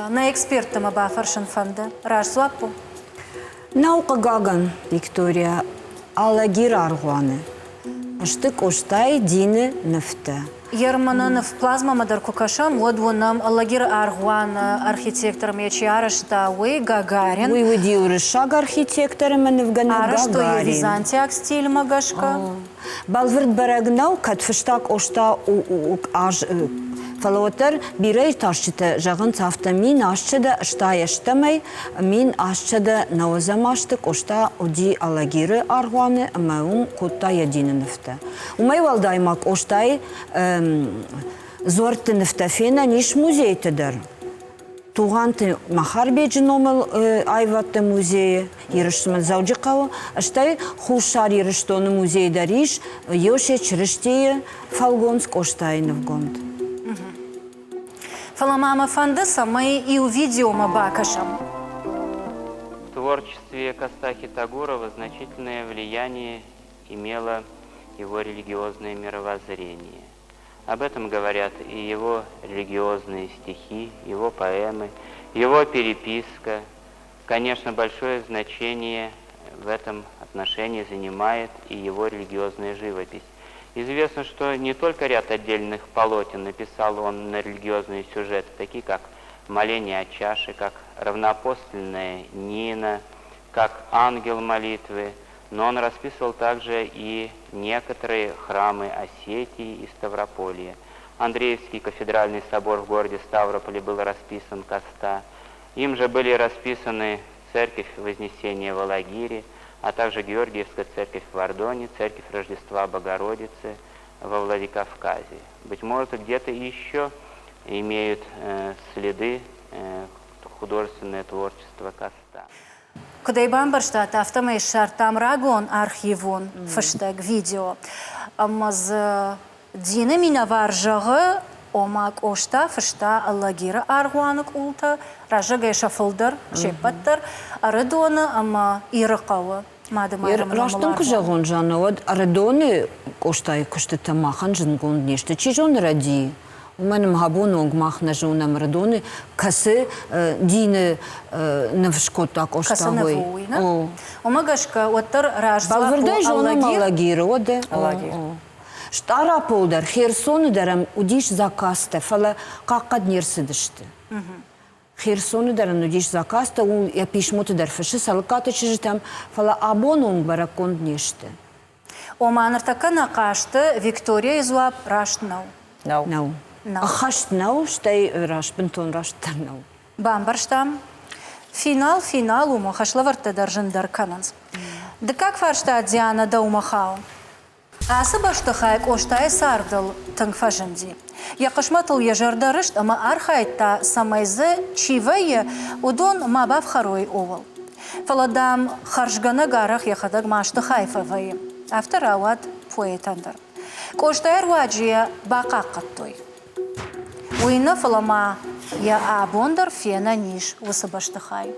На эксперта маба фаршан фанда. Раш свапу. Nauqa gagan Виктория Алагир Аргуаны. Ашты коштay dini nefte. Ерманын в плазма мадар кукашам, вот вонам Аллагир Аргуан, архитектор Мечиарышта, уй Гагарин. Уй диурышаг архитекторы мен в Арышто Гагарин. Византияк стиль магашка. Балвырд барагнау катфыштак ошта аж фалотер бирей ташчыты жағын цафта мин ашчыда штаяштамай мин ашчыда наозамаштык ошта оди Аллагиры Аргуаны маун кутта ядинынывта. Умай валдаймак оштай зортынывта фена ниш музейтыдыр. Туғанты Махарбеджі номыл айватты музейі еріштімін зауджықауы, аштай хушар еріштоны музей дариш, еше чырыштейі фалгонск оштайны в гонд. Фаламама фандыса мы и увидел бакашам. В творчестве Костахи Тагурова значительное влияние имело его религиозное мировоззрение. Об этом говорят и его религиозные стихи, его поэмы, его переписка. Конечно, большое значение в этом отношении занимает и его религиозная живопись. Известно, что не только ряд отдельных полотен написал он на религиозные сюжеты, такие как «Моление о чаше», как «Равнопостельная Нина», как «Ангел молитвы», но он расписывал также и некоторые храмы Осетии и Ставрополья. Андреевский кафедральный собор в городе Ставрополе был расписан Коста. Им же были расписаны церковь Вознесения в Алагире, а также Георгиевская церковь в Ордоне, церковь Рождества Богородицы во Владикавказе. Быть может, где-то еще имеют следы художественное творчество Коста. Кудай бамбарштат автомей шартам рагон архивон фаштаг видео. Амаз дина мина варжагы омак ошта фашта Аллагира Аргуанок улта ражага шафылдар шепаттар арадона ама иракава. Раштын күжағын жаны од арадоны оштай күшті тамахан жынгон нешті чижон ради. У мене мгабону онгмахна жона мрадони каси діни навшкота кошта Каса гой. навуйна. Омагашка оттар ражзва Балвырдай по жона Аллагир. Аллагир оде. Штара полдар Херсону дарам удиш закасте фала какад нерсидишти. Херсону дарам удиш закасте у я пишмоту дар фаши салката чижитам фала абону онгбараконд нешти. Оманыртака нақашты Виктория изуап раштнау. Нау. Ахашт нау штай раш бентон раштар нау. Бамбарштам. Финал умахашлаварта даржандар кананс. Да как фаршта Диана да умахау? Асы баштахайк оштай сардыл тыңфажынди. Яқышматыл ежардарышт, ама архайтта самайзы чивайы удон мабав харой овал. Фаладам харжгана гарах яхадаг машты хайфавайы. Авторават поэтандар. Коштайр ваджия бақақаттой. Уйна фалама я абондар фена ниш высыбаштахай.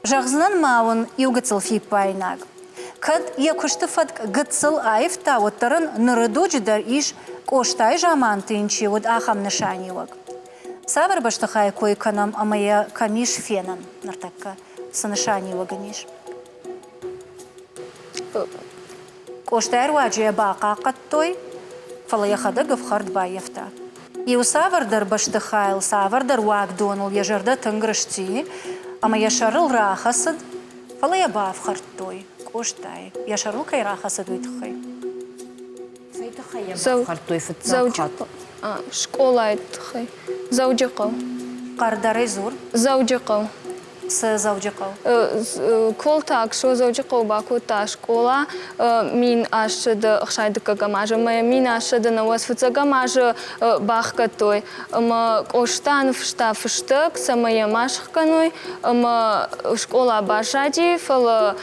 Жағзынан мауын югыцыл фипайнаг. Кад якуштыфат гыцыл айфта оттарын нырыдуджидар иш коштай жаман тынчи вот ахам нышанивак. Савар баштахай койканам амая камиш фенан нартакка санышаниваганиш. Коштайр ваджия бақақаттой фалаяхада гавхард байефта. И у савардар баштахайл савардар вагдонул ежарда тынгрышти, ама яшарыл рахасад фалая бавхарттой. Коштай. Яшарыл кай рахасад уйтхай. Зауджилка. Школа айтхай. Зауджилка. Кардарай зур. Зауджилка. С зауджилка. Кол так, что зауджилка баку та школа. Мин ашда хшайды кагамажа. Мин ашда на вас фуцагамажа бахкатой. Коштан фштафштак самая машхканой. Школа башади фала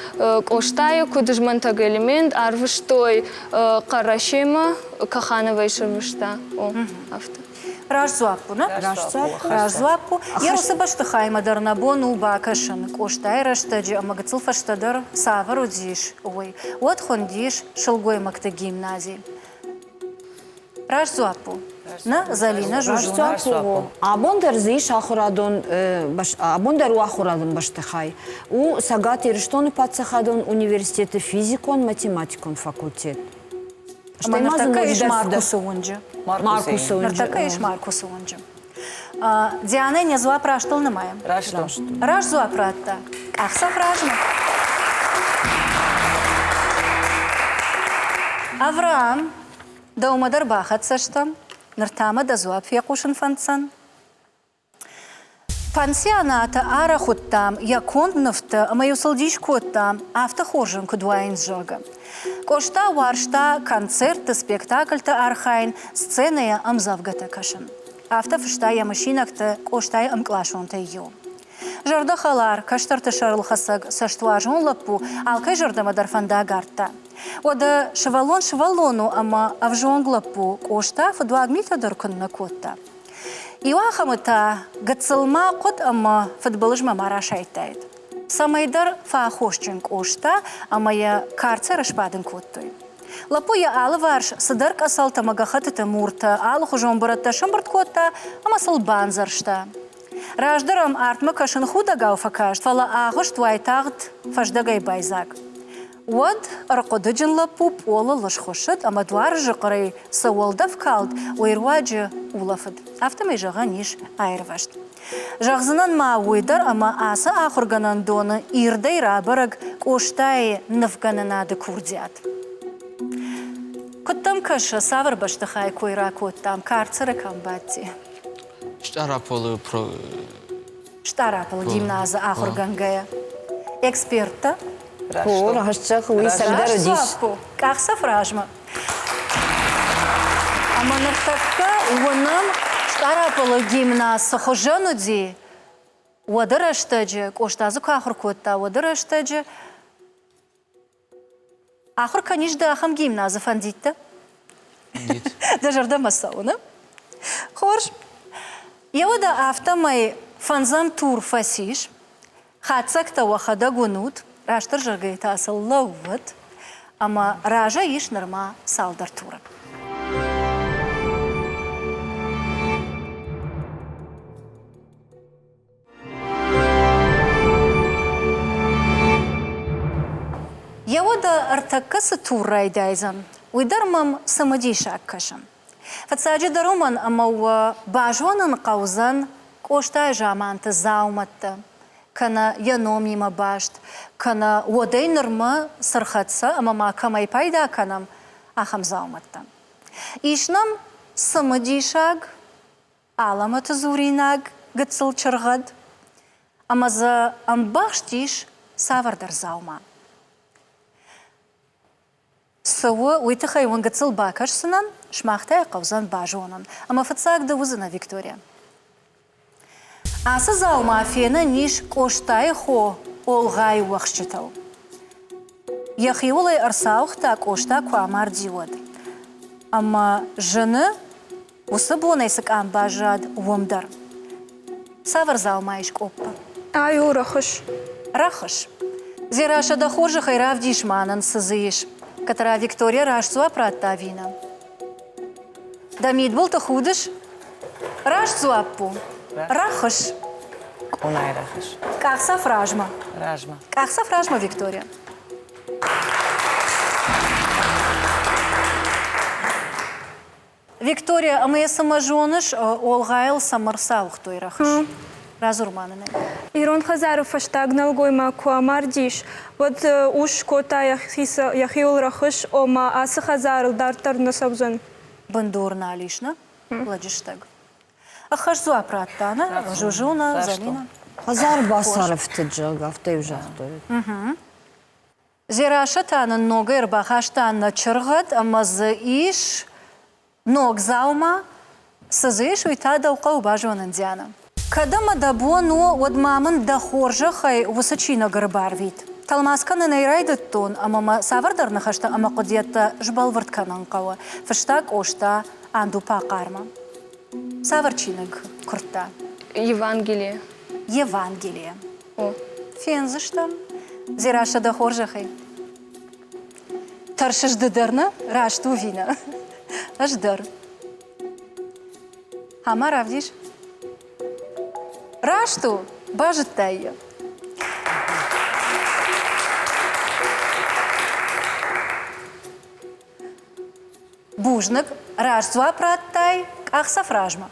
коштаю кудыжмантаг элемент арвштой карашема кахановой шевшта. О, авто. Ражзуапу, на? Ражзуапу. Ярусы баштахай мадарнабону бакашын. Коштай раштаджи амагацыл фаштадар савару диш. Ой, вот хондиш шелгой макта гимназии. Ражзуапу. На залина жужу. Абондар зиш ахурадон абондар у ахурадон баштахай. У сагат ирштоны пацахадон университеты физикон математикон факультет. Нартака иш Маркусу унджи. Маркусу. Нартака иш Маркусу унджи. Диана не зуа праштыл немає. Рашту. Раш зуа пратта. Ахса фражма. Авраам да умадар бахат саштам. Нартама да зуа фиякушин фанцан. Пансионата ара хуттам, якон нефта, а мою солдиш коттам, автохоржен кудуайн жога. Кошта варшта концерт, спектакль та архайн, сценая амзавгата кашин. Автофшта я машинакта, коштай амклашон та йо. Жарда халар, каштарта шарл хасаг, саштуажон лапу, алкай жарда мадарфанда гарта. Ода швалону, ама авжон глапу, кошта фадуагмита доркунна котта. Иуахамыта гацылма кот ама футболыжма мара шайтайд. Самайдар фаахошчен кошта, ама я карца рашпадын коттой. Лапу я алы варш сыдарк асалта магахатыта мурта, алы хужон баратта шымбырт котта, ама сылбан заршта. Раждарам артма кашын худа гауфа кашт, фала ағыш туайтағыт фаждагай байзак. Уад арқодыджын лапу полы лышхошыт, ама дуар жықырай сауалдав калд, ойруаджы улафыд. Автомай жаға ниш айырвашт. Жағзынан ма ойдар, ама асы ақырганан доны ирдай рабараг коштай нывгананады курдият. Күттам кашы савыр баштықай койра көттам, карцыры камбатти. Штараполы гимназы ақыргангая. Эксперта. Пор, хашчах, уй, сагдар одиш. Кахса фражма. Ама нартакка уанам штарапалы гимназ сахожану ди. Уадараштаджи, коштазу кахыр котта, уадараштаджи. Ахыр каниш да ахам гимназы фандитта. Дажарда масауна. Хорш. Яуда автомай фанзам тур фасиш. Хацакта вахада гунут. Раштыр жыргайта асыл лауват. Ама ража иш нырма салдар тура. Яуда артаккасы туррайдайзан. Уйдармам самадишак кашам. Фацаджи даруман ама бажуанан қаузан коштай жаманты зауматты. Кана яном има башт, кана уадай нырма сырхатса, ама макамай пайда канам ахам зауматта. Ишнам самадишаг, аламаты зуринаг гыцыл чыргад, ама за амбаштиш савардар заума. Сауы уйтыхай он гыцыл бакашсынан, шмахтай қаузан бажуанан, ама фацаг да узына Виктория. Асы заума фена ниш коштай хо олгай уақшчытау. Яхиулай арсауқта кошта куамар диуад. Ама жыны усы бонайсык амбажад уымдар. Савар заума иш коппа. Аю, рахыш. Рахыш. Зираша да хоржы хайрав дишманын сызыиш. Катара Виктория рашцуа пратта вина. Дамид был то худыш. Рашцуаппу. Рахыш. Кунай рахыш. Кахса фражма. Ражма. Кахса фражма, Виктория. Виктория, а моя саможоныш олгайл самарсаух той рахыш. Разурмананы. Ирон Хазаров фаштагнал гойма куамар диш. Вот уж кота яхиул рахыш, ома асы Хазаров дартар насабзан. Бандурна лишна. Ладжиштаг. Ахаш зуа праттана, жужуна, залина. Хазар басаров тыджаг, автай ужахтой. Зираша тана нога ирбахаш тана чыргат, амазы иш ног заума, сызыш уйта даука убажуанан дяна. Кадама дабуану од мамын да хоржа хай высочина гарбар вид. Талмасканы найрайдыт тон, амама савардарна хашта ама кодиятта жбалвартканан кава. Фыштак ошта анду пақарма. Саварчиныг куртта. Евангелие. Евангелие. О. Фензыштам. Зираша да хоржа хай. Таршыш дыдырна рашту вина. Аждар. Ама равдиш? Рашту бажыттайы. бужник ражзуа праттай ахса фражма.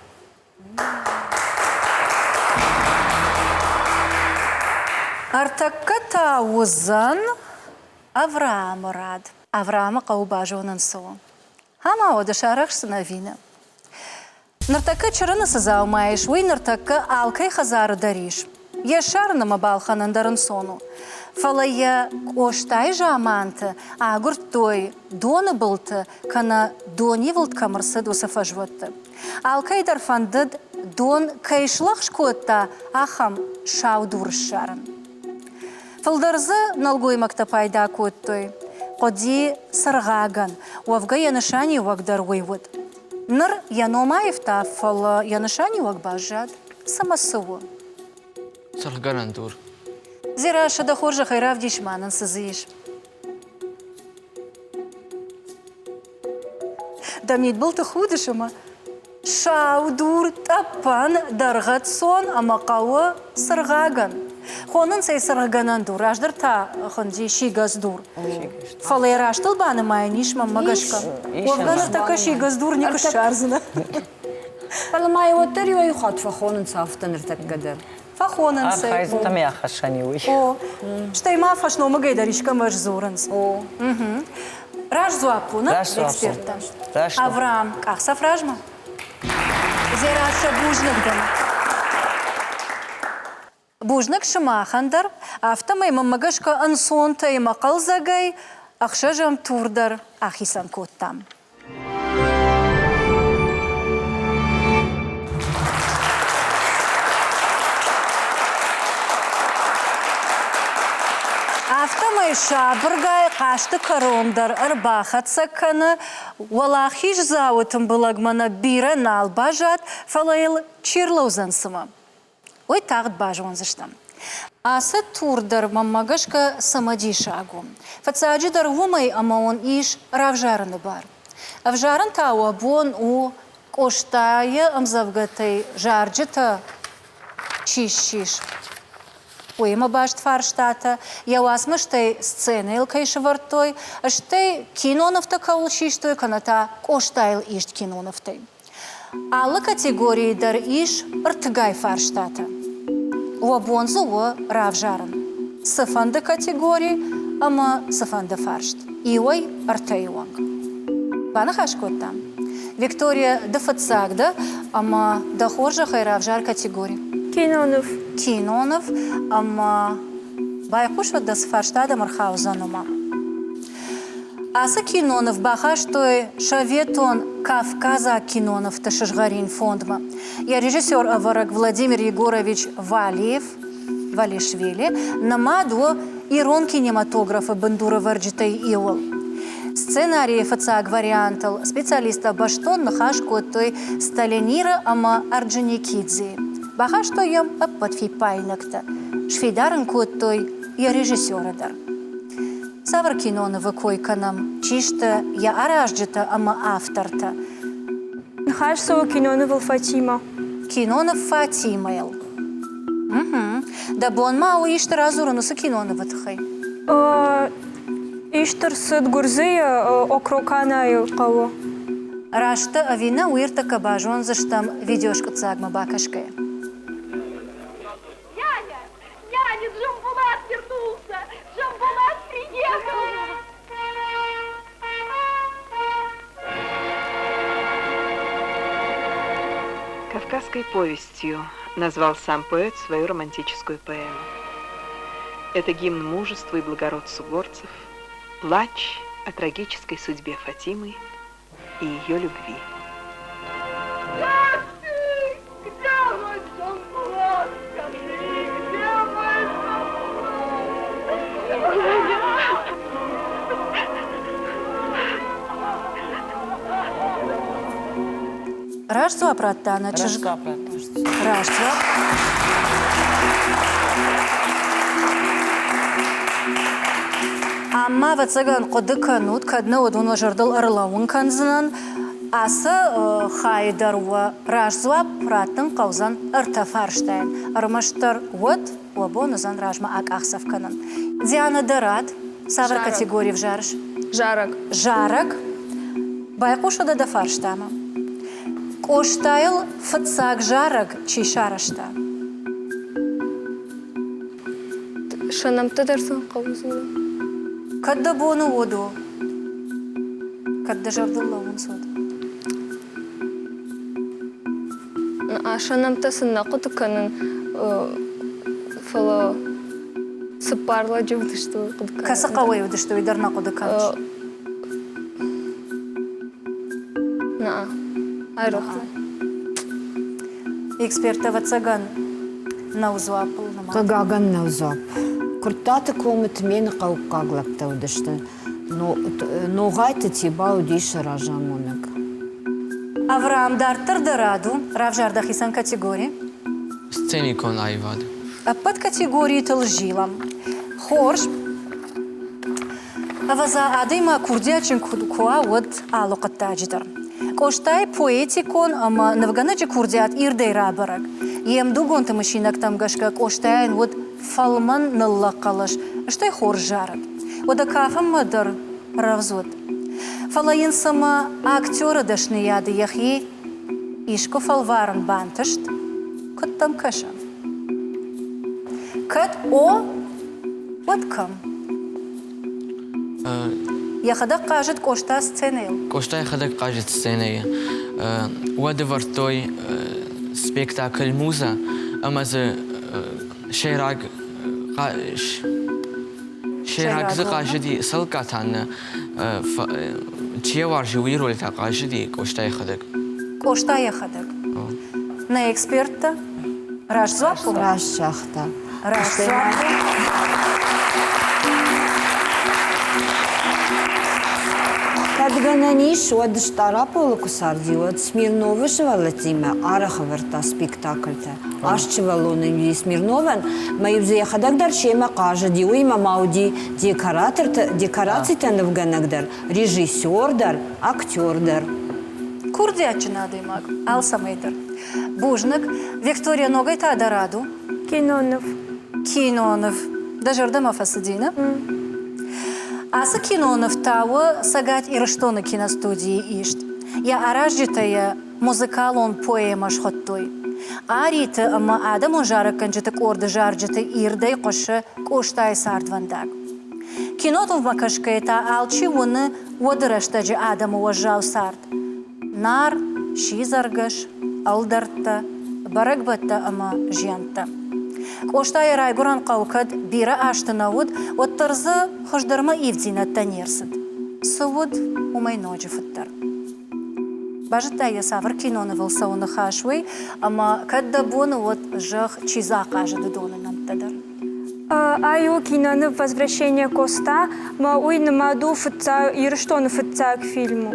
Артакка таузан Авраам рад. Авраама қаубажуынан суы. Хама оды шарах сынавина. Нартакка чырыны сызаумайш, уй нартакка алкай хазары дариш. Яшарнама балханандарын сону. Фалая коштай жаманты, агуртой доны былты, кана дони вылт камырсы досафа жватты. Алкай дарфандыд дон кайшлах шкотта ахам шаудур шарын. Фалдарзы налгой мактапайда коттой, коди саргаган, уавга янышани уагдар уйвуд. Ныр яномаевта фал янышани уагбажат, самасыву. Саргаran дур. Зира шада хоржа хайрав дишманын сызыиш. Дамнит был ты худышыма. Шаудур тапан даргат сон амакауы саргаган. Хонын сай саргаганан дур, аждар та хонди шигаз дур. Фалай раштыл баны мая нишма магашка. Овганыр така шигаз дур не кышарзына. Фаламай отыр юай хатфа хонын сафтан артаккадыр. Фахонын сай. Архайзы там я хашани уй. О, штай ма фашно магайда ришка маж зуранс. О. Раж зуапуна Раш-зуапу. эксперта. Раш-зуапу. Авраам, ахса фражма. Зераша бужник дам. Бужник шымахандар, автомай мамагашка ансонта и макал загай, ахшажам турдар, ахисан коттам. Автомай шабыргай қашты корондар, арбахат саканы, валахиш зауытым бұлагмана бира налбажат, фалайл чирлаузансыма. Ой, тағыт бажуанзыштам. Асы турдар маммагашка самади шагу. Фацаджидар вумай амаон иш равжарыны бар. Авжарын тауа бон у коштайы амзавгатай жарджита чиш-чиш. Уйма башт фарштата, я уасмыштай сцены илкайшы вартой, аштай киноновта каулчиштой, каната коштайл ишт киноновтай. Аллы категории дар иш ртгай фарштата. Уабонзу уа равжарын. Сыфанды категории, ама сыфанды фаршт. Иой артайуанг. Баны хашкоттам. Виктория дафацагда, ама дахоржа хайравжар категории. Кинонов. Кинонов, ама байқуш вад дас фарштада мархаузанума. Аса Кинонов бахаш той шаветон Кавказа Кинонов ташашгарин фондма. Я режиссер аварак Владимир Егорович Валишвили, намаду ирон кинематографа Бандура Варджитай Иол. Сценарий фацаг вариантал специалиста баштон нахаш той Сталинира ама Орджоникидзе. Бахаш той ям аппатфи пайнакта. Швейдарен той я режиссера-дар. Савр Кинонова койканам, чишта я аражджита, ама авторта. Нахашсова Кинонова Фатима. Кинонов Фатимайл. Да бон мау ишта разурану са Кинонова тхай. Иштар сыд гурзыя окрокана илкаво. Рашта авина уирта кабажон заштам видеошка цагма бакашкая. Няня, Джамбулат вернулся! Джамбулат приехал! «Кавказской повестью» назвал сам поэт свою романтическую поэму. Это гимн мужеству и благородству горцев, плач о трагической судьбе Фатимы и ее любви. Как ты? Где мой Джамбулат? Скажи, где мой Рашцу апраттана чыжга. Рашцу. Амма вацаган коды канут кадна одуна жардал арлауын канзынан асы хайдаруа рашцу апраттын каузан артафарштайн. Армаштар вот уабонузан ражма ак ахсавканын. Диана Дарат, савр категории в жарш. Жарок. Жарок. Байқуш ода да фарштама. Коштайл фыцак жараг чи шарашта. Шанамта дарсан қавызу. Кадда бону оду. Кадда жардулла он сод. Шанамта сынна құтықанын фала сыпарла жевдышты құтықанын. Касы қауай өдішті өйдарна құды қанш. На, айрохты. Эксперта вацаган наузуапыл нама. Кагаган наузап. Куртаты комет мені қауққаглап таудышты. Но ғайты тиба удиші ражамонық. Авраам дартыр дыраду, равжарда хисан категории. Сценикон айвад. Под категории тылжилам. Хорш. Аваза адыма курдиачин куа вот алоқаттаджидыр. Коштай поэтикон, ама навганачи курдиат ирдей рабарак. Ем дугон ты машинак там гашка коштайн вот фалман наллақалаш. Штай хор жарат. Ода кафам мадыр равзот. Фалаин сама актера дашны яды яхи. Ишко фалваран бантышт. Кот там кашан. Кот о вот кам. Яхада кажет кошта сценел. Коштай хадак кажет сценея. Уадывартой спектакль муза, амазы шейраг зыкажди салкатан чеваржи уиролта кажди коштай хадак. Кошта яхадак. На эксперта Рашзапу. Рашчахта. Рашзапу. Кадгананиш уадыш тарапулы кусарди, уад Смирновы шевалатиме, араха верта спектакльте. Ашчы валоны Смирнован, майыбзы яхадагдар шема кажади, уйма мауди декораций-то навганагдар, режиссердар, актердар. Курдиачин адымак, алсамейдер. Бужнак, Виктория Ногайта Адараду. Кинонов. Кинонов. Дажардама Фасадина. Аса Кинонов тауы сагать ирыштоны киностудии ишт. Я аражитая музыкалон поэма шхоттой. Ариты ама адам жарак канжитык орды жаржиты ирдай кошы коштай сардвандак. Кинотов макашкайта алчи уны одырыштажы адам уважал сард. Нар, шизаргаш, алдартта, барагбатта ама жиянта. Коштай райгуран қаукад бира аштынауд, оттырзы хождарма ивдинатта нерсід. Сувуд умай ноджи фыттар. Бажытая савр киноны вылса уны хашвей, ама кадда боны вот жах чиза кажады доны намтадар. Аю киноны «Возвращение Коста», ма уй намаду фытца, ирыштоны фытца к фильму.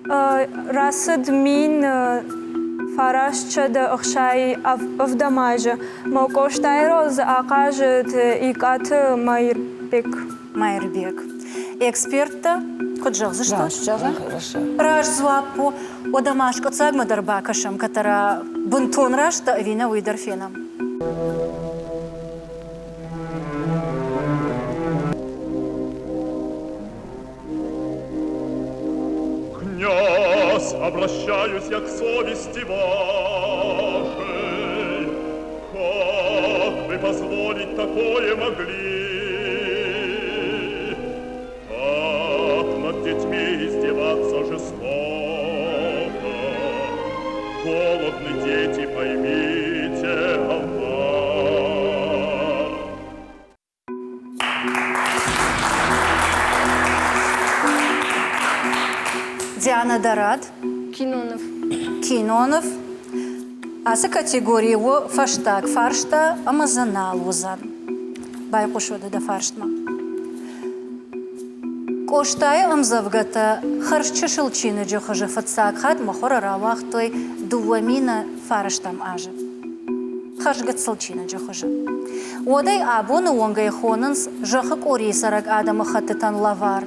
Расыд мин фарашча да охшай авдамажа. Ма коштай роз акажет икаты Майырбек. Майырбек. Эксперта коджал за что? Хорошо. Рашзуапу одамашко цагмадар бакашам, катара бунтон рашта вина уйдарфенам. Князь, обращаюсь я к совести вашей. Как вы позволить такое могли? Так над детьми издеваться жестоко. Голодны дети, поймите, Allah. Диана Дарад. Кинонов. Кинонов. Асы категории во фаштак фаршта амазанал узан. Байқушоды да фарштма. Коштай амзавгата харшчы шылчины жохажы фатсак хад махора равахтой дуамина фарштам ажы. Хашгат сылчины жохажы. Одай абоны онгай хонынс жохак орисарак адамы хаттытан лавар.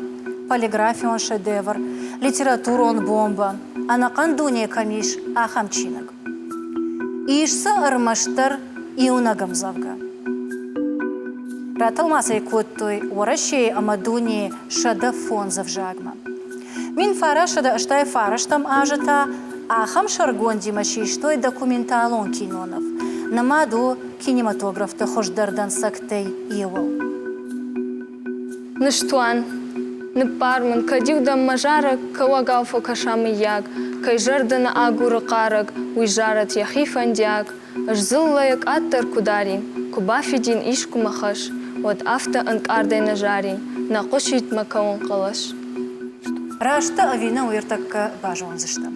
Полиграфион шедевр, литературон бомба, анакан дуния камиш ахамчинак. Ишса армаштар иунагам завга. Раталмасай коттой орашей амадуни шада фон завжагма. Мин фараша да аштай фараштам ажата, ахам шаргон димашиштой документалон кинонов. Намаду кинематографта хождардан сактей иевал. Нштуан, Непарман, кадил да мажара, калагал фокашам яг, кай жардана агура караг, уйжарат яхифандяк, аж зыллаяк аттар кударин, кубафидин ишку махаш, вот авто анкардай нажарин, нақушит макаон калаш. Рашта авина уиртакка бажон зыштам.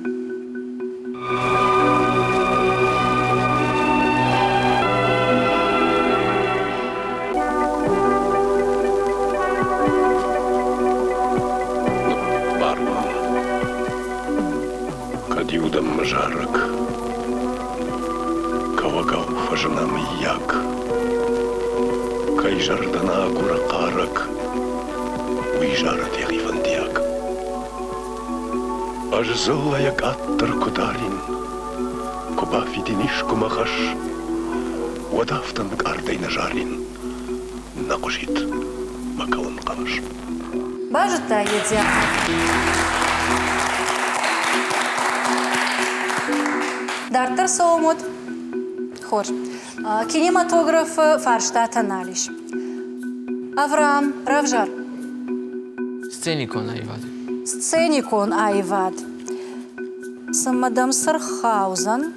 Кадиудам жарок, кавагал фажанам як, кай жардана гуракарак, уйжарат яхифандияк. Аж зылла як аттар кударин, куба фидинишку махаш, уадафтан кардай нажарин, накушит макалан калаш. Бажата едя. Дартар соомот. Хош. Кинематограф фарштат аналиш. Авраам Равжар. Сценикон айвад. Сценикон айвад. Самадам Сархаузен.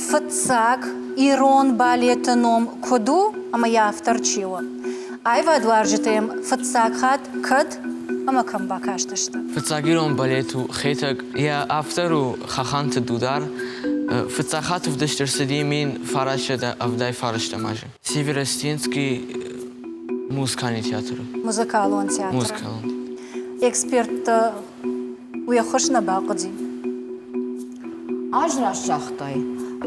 Фацак Ирон балетаном коду, ама я авторчила. Айвад варжитаем фацак хат кад, ама камбакашташта. Фацагирон балету хетак я автору хахант дудар. Фацахатов даштерсади мин фарашада авдай фарашта мажи. Северостинский музыкальный театр. Музыкалон театр. Музыкалон. Эксперт уяхош на бақыди. Ажра шахтай.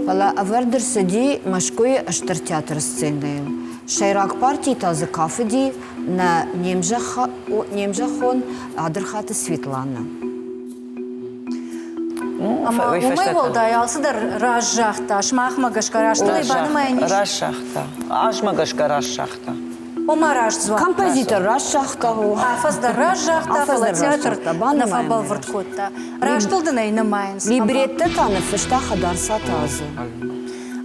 Фала авердер сади машкой аштар театр сцены. Шайрак партии тазы кафеди на немжахон адрхата Светлана. Ама умай волдай алсыдар разжахта, шмахмагашка раштылай банымайниш. Разжахта. Ажмагашка разжахта. Ома рашдзуа. Композитор разжахта. Афаздар разжахта, фала театр на фабал варткотта. Раштылдынай на майнс. Либретта таны фыштаха дарса тазы.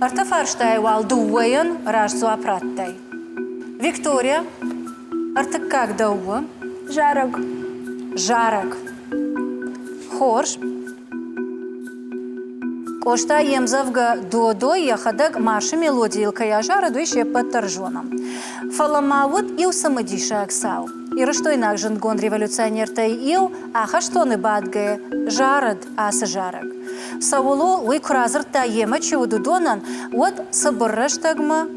Артафарштай вал дуwayan рашдзуа праттай. Виктория, артак как дауа? Жарок. Жарок. Хорш. Кошта емзавга додой яхадаг марши мелодиилка яжара дуише патаржоном. Фаламавут ил самадиша аксау. И что инак жангон революционер тай ил, аха что не бадгае, жарад аса жарак. Саулу уй куразыр та ема чудудонан, вот сабырраштагма.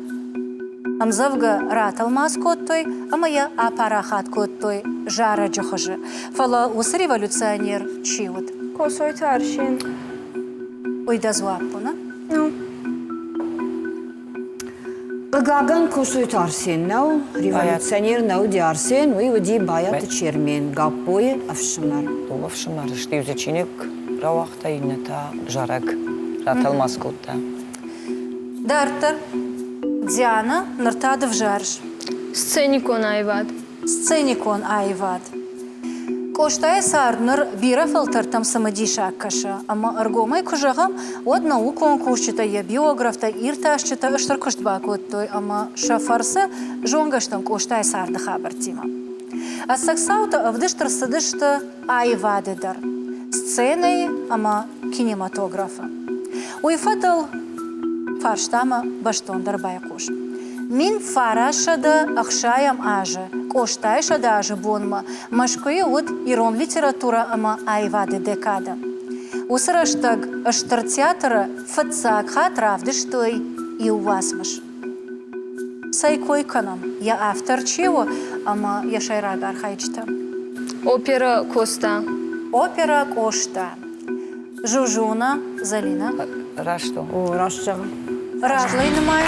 Амзавга раталмас коттой, а моя апарахат коттой, жара джохажи. Фала ус революционер чиуд. Косой таршин. Ой да зуаппуна. Ну. Гаган кусой тарсен нау, революционер нау диарсен, уй води баят чермен, гапой авшамар. Авшамар, шти узачиник, равахта инета жарак, раталмас котта. Дартар. Диана нартадов жарш. Сценикон айвад. Сценикон айвад. Коштая сардныр бира филтертам самадиша аккаша. Ама аргомай кужагам од наукон курчита я биографта ирташчита ыштыр куштбакоттой. Ама шафарсы жонгаштам коштая сарды хабартима. Ассаксаута авдыштыр сыдышты айвадыдар. Сценой, ама кинематографа. Уйфадал фарштама баштондар байкуш. Мин фарашада ахшаям аже, коштайшада аже бонма, машкое от ирон литература ама айвады декада. Усыраштаг аштар театра фатсак хат равдыштой и увасмаш. Сайкой канам, я автор чего, ама я шайрага архаичта. Опера Коста. Опера Кошта. Жужуна Залина. Рашто. О, рашчага. Ражлай немає.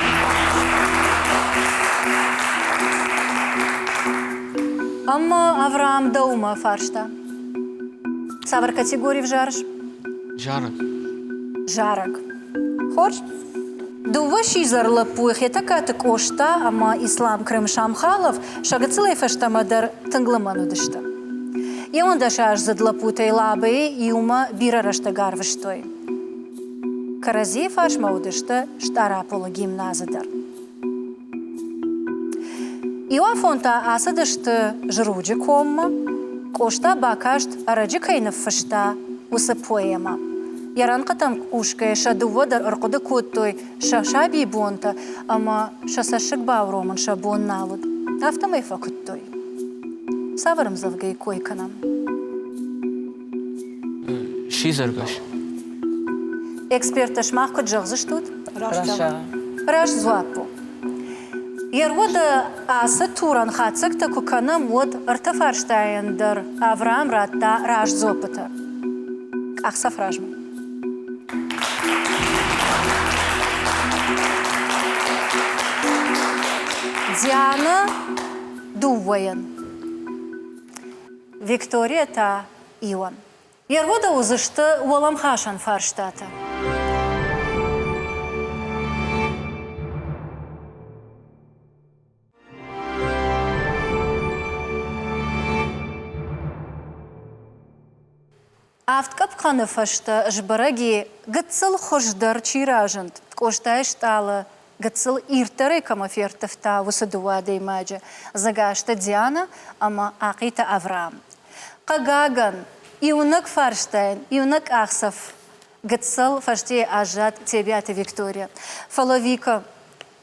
Ама Авраам Даума фаршта. Савар категорий в жарш. Жарок. Жарок. Хоч? Дуваши зарлапух, я така так ошта, ама ислам Крым Шамхалов, шагацилай фаштамадар тангламану дышта. И он дашаш задлапутай лабы, и ума бира рашта гарвыштой. Карази фаш маудышта штара пола гимназыдар. Иоа фонта асадышты жруджи комма, кошта бакашт араджи кайнов фашта усы поэма. Яран катам кушкай шадувадар аркуды коттой шашаби бонта, ама шасашык бауроман шабон налуд. Автомай факуттой. Саварым завгай койканам. Шизаргаш. Эксперта шмахка джагзыш тут? Раша. Раш зуапу. Ервода аса туран хацакта куканам вот артафарштайндер Авраам ратта раш зопыта. Ахсаф ражма. Диана Дувоен. Виктория та Ион. Ервода узышты уаламхашан фарштата. Авткап қаныфашты жбараги гыцыл хождар чиражант. Коштайштала гыцыл иртары камафертыфта высадуа деймаджа. Загашта Диана, ама ақита Авраам. Қагаган, иунак фарштайн, иунак ахсав. Гыцыл фаште ажат тебята Виктория. Фалавика,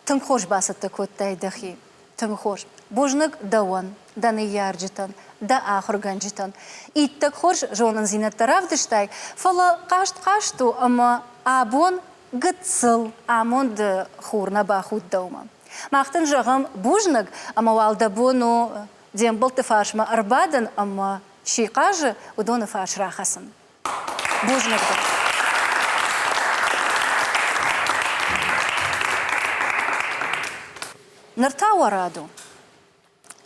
тым хош басатты коттай дахи. Тым хош. Божнак дауан, даны ярджитан. Да ахорганжитан. И так хош жонан зинаттарав дыштай, фала кашт-кашту, ама абон гыцыл, амон да хурна бахут даума. Махтын жағам бужнак, ама валда бону дембылты фашма арбадан, ама шиқажы удоны фаш рахасын. Бужнак да. Нырта раду.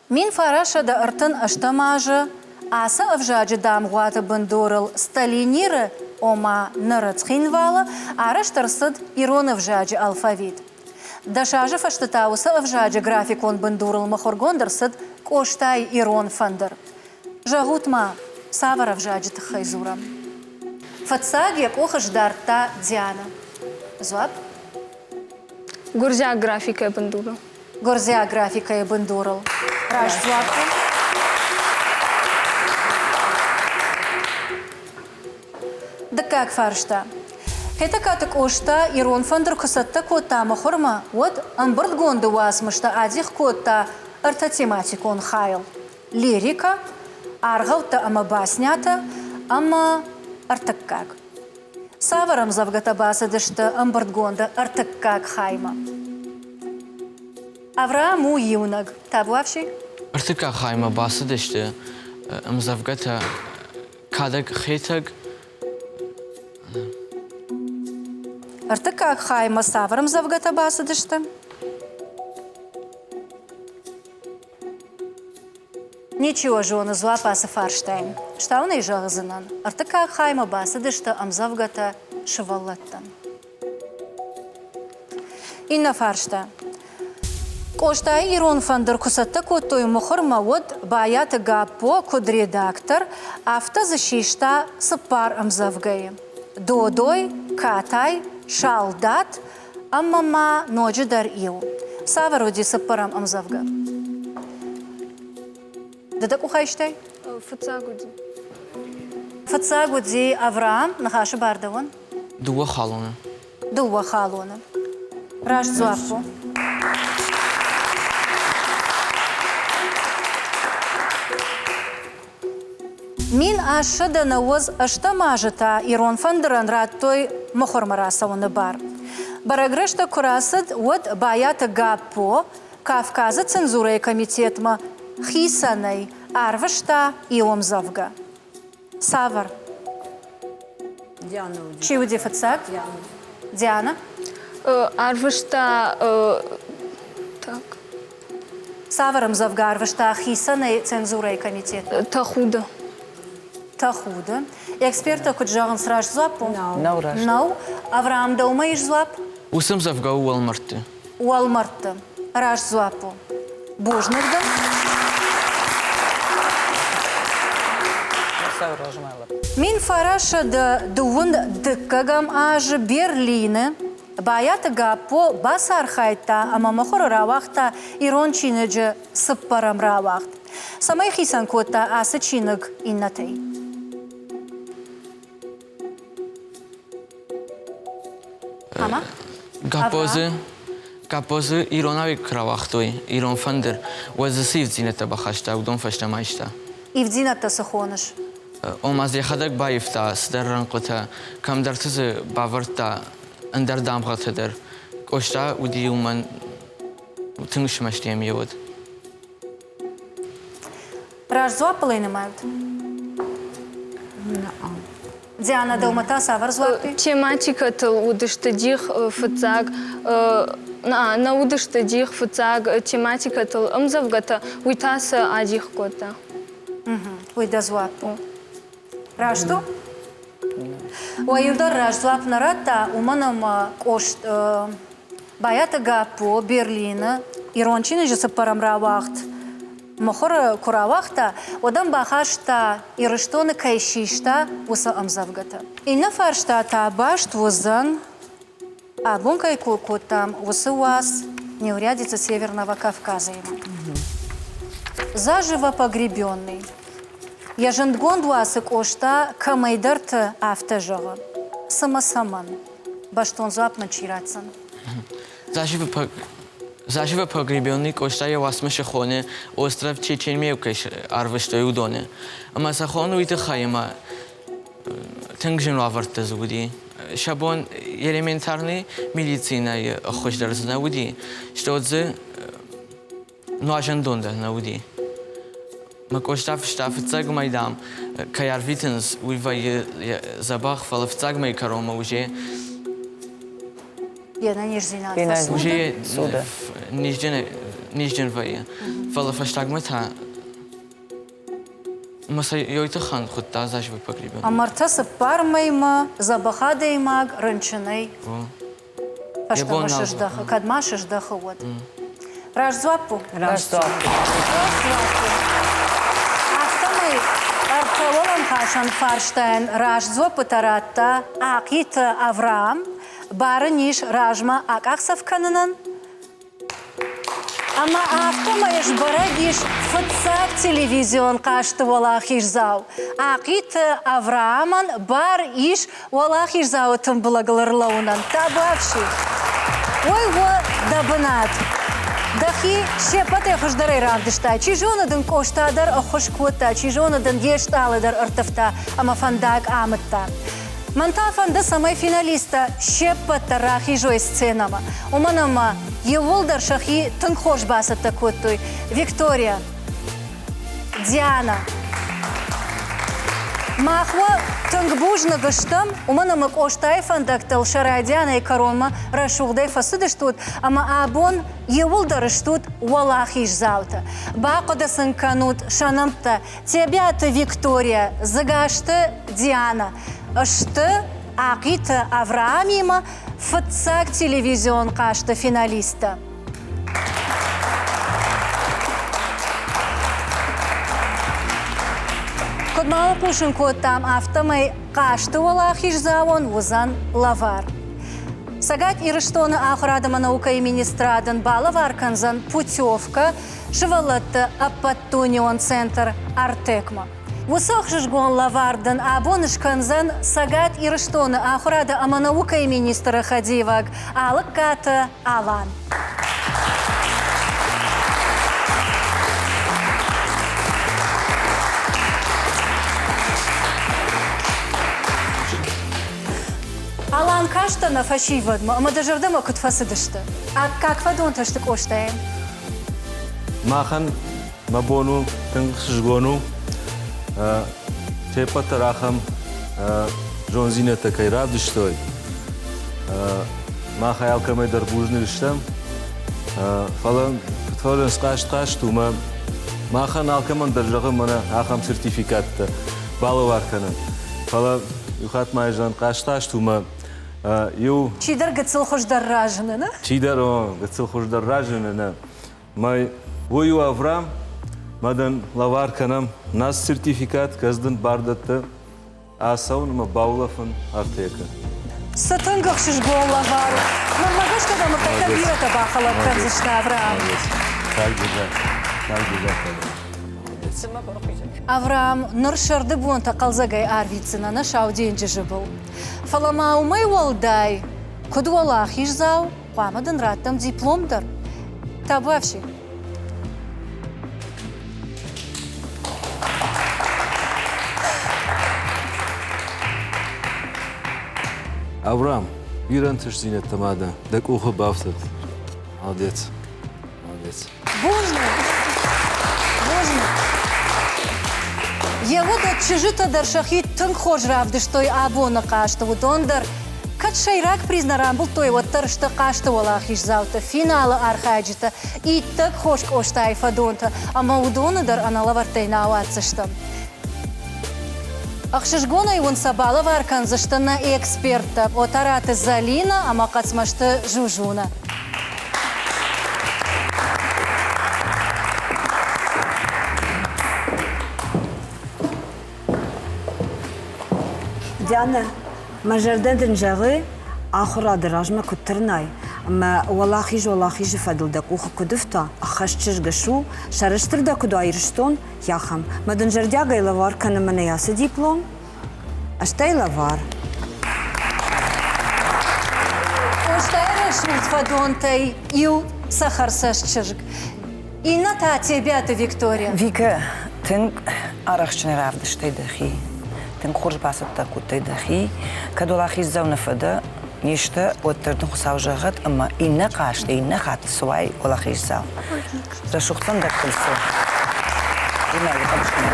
Мин фараша да артын аштамажы, аса авжаджы дамгуаты бандурыл сталиниры ома нырыцхинвала, араштарсыд ироны авжаджы алфавит. Дашажы фаштатаусы авжаджы графикон бандурыл махоргондарсыд коштай ирон фандыр. Жагутма савар авжаджы тахайзура. Фатсаги охаждарта Диана. Зуап? Гурзя графика бандурыл. Горзя графика и бандурал. Раш златку. Да как фаршта? Это каток ошта ирон фандр кусатта кота махорма. Вот анбард гонду васмышта адих кота арта тематик он хайл. Лирика, аргалта ама баснята, ама артаккак. Саварам завгатабаса дышта анбард гонда артаккак хайма. Авраам у юнаг. Табуавши? Артыка хайма басы дышты. Мзавгата кадак хитаг. Артыка хайма саварам завгата басы дышты. Ничего же он изла паса фарштайн. Что он и жагзанан. Артыка хайма басы дышты амзавгата шивалаттан. Инна фаршта. Коштай ирон фандыр кусатта коттой мухорма вот баяты гапо код редактор автозащишта сыпар амзавгай. Додой, катай, шалдат, аммама ночи дар ил. Савароди сыпарам амзавга. Да так ухайштай? Фацагуди. Фацагуди Авраам нахаши бардавон? Дуа халона. Дуа халона. Раш зуапу. Мин ашыда науыз аштамажыта ирон фандыран раттой мохормараса оны бар. Барагрышта курасыд вот баяты гаппо Кавказы цензурой комитетма хисанай арвышта и омзавга. Савар. Диана. Чиуди фацак? Диана. Арвышта... Так. Саваром завга арвышта хисанай цензурой комитет. Тахуда. Тахуда. Эксперта куджаган сраж зуапу? Наураш. Нау. Авраам даумаиш зуап? Усым завга уалмарты. Уалмарты. Раш зуапу. Божнагдам. Сау рожмала. Мин фараша да дуун дыккагам аж Берлине, баяты гапо басар хайта, ама махор равахта ирон чинеджи сыппарам равахт. Самай хисан кота асы чинег иннатей. Ама? Gapozı İronavi kravahtoy, İron fındır. Vazısıyv zinete bakışta, udon faşta maişta. Ивдината сахоныш. Olmaz yahadak bayifta, sidar rankota, kam dertizı bavarta, ender damgatadır. Koşta udi uman tınışmaştıyam yevud. Раш зуапала немают? Диана Далмата савар зуапи? Тематиката удыштадих фыцаг, на удыштадих фыцаг тематиката ымзавгата уйтаса адих кота. Уйда зуапу. Рашту? Уаюдар раш зуапнарата уманам кошт баята гапо Берлина ирончины же сапарам равахт. Мохор куравахта одам бахашта ирыштоны кайшишта уса амзавгата. Инна фаршта та башт возан абункай кукутам усы вас неурядица Северного Кавказа ему. Заживо погребенный. Яжендгон дуасы кошта камайдарт автожага. Самасаман. Баштон зуапна чирацан. Заживо погребенный кошта я вас мышехоне остров Чеченмевкаш арвыштой удоне. Ама сахону и тахайма тынгжин лаварта зуди. Шабон элементарный медицина хошдар знауди. Что отзы нуажандонда науди. Макошта фштафцаг майдам каяр витенс уйва забах фалафцаг май карома уже. Я на нижзина. Уже нижден вая. Фалафштаг мата. Маса йойта хан хутта заживо погребен. Амартаса пармайма забахадаймаг ранчинай. Пашта машаждаха, кад машаждаха вот. Раш зуапу? Раш зуапу. Автомай археологам хашан фарштайн раш зуапу таратта акит Авраам барыниш ражма акаксав кананан. Ама автомайш барагиш фыцак телевизион кашты валахиш зау. Акит Аврааман бар иш валахиш зау тым благалырлаунан. Табавши. Ой во дабынат. Дахи шепате хождарай равдышта. Чижонадан коштадар хошкота. Чижонадан ешталыдар ыртыфта. Ама фандак амытта. Мантафанда самай финалиста шеппата рахи жой сценама. Уманама еволдар шахи тынхош баса такотой. Виктория, Диана. Махва тынгбужна гыштам, уманама коштай фандактал шарай Диана и Каронма рашулдай фасыдыштут, ама абон еволдар штут валахиш заута. Бакода сынканут шанамта. Тебя-то Виктория, загашта Диана. Ашты Акит Авраамима фыцак телевизион кашты финалиста. Кодмау кушын котам автомай кашты валахиш завон вузан лавар. Сагат ирыштоны ахрадама наука и министрадан балавар канзан путевка шывалатты аппаттунион центр Артекма. Высох жжгон лавардан, а боныш канзан сагат ирыштоны ахрада ама наука и министра Хадиваг алык каты алан. Алан каштана фашивадма, ама дажардама кутфасыдышты. А как вадон ташты коштаем? Махан мабону тынгшжгону Чепата рахам жонзинета кай радыштой. Маха ялкамай дарбужны лиштам. Фалан тфалан скаш тума. Махан алкаман даржагы мана ахам сертификатта балавар канан. Фала юхат майжан каш тума. Ю Чидар гацыл хождар ражына, Чидар гацыл хождар ражына. Май вою Авраам Madan lavar kanam nas sertifikat kazdın bardattı. Asavun ama bağlafın artıyakı. Satın gıkşış golla var. Mırmagış kadar mırtaka bir ata bakhalar kanzışta Avram. Çok güzel. Çok güzel. Avram nur şardı buon ta qalzagay arvitsina na şavdinci jibul. Falama umay walday. Kudu Allah izzav, qamadın rattam diplomdur. Tabavşi. Avram, bir an tışzinet tamada. Dak uhu baftat. Молодец. Молодец. Божно. Божно. Я вот от чижита даршахи тын хожравды, что и абона кашта. Вот он дар кат шайрак признарам был той вот таршта кашта валахиш завта. Финала архаджита. И так хошк оштай фадонта. Ама удона дар аналавартай нааватсаштам. Ахшишгона и вон сабала варкан заштана и эксперта. Отарата Залина, ама кацмашта Жужуна. Диана, мажардан дынжағы ахыра дыражма күттірнай. Ама валахи фадылдак ухы күдіфта, ахашчыш гышу, шарыштырда күді айрыштон, яхам. Мадынжардяга илавар канымына ясы диплом, ашта илавар. Оштайра шулт фадонтай ил сахарсашчыжг. И на та тебя-то, Виктория. Вика, ты арахчный равдыш ты дахи. Ты хочешь басатта кутай дахи. Когда лахи зауна фада, нечто оттырдың хусау жағат, ама инна қашты, инна хат суай олахи зау. Рашуқтан да күлсі. Димәлі қамшқына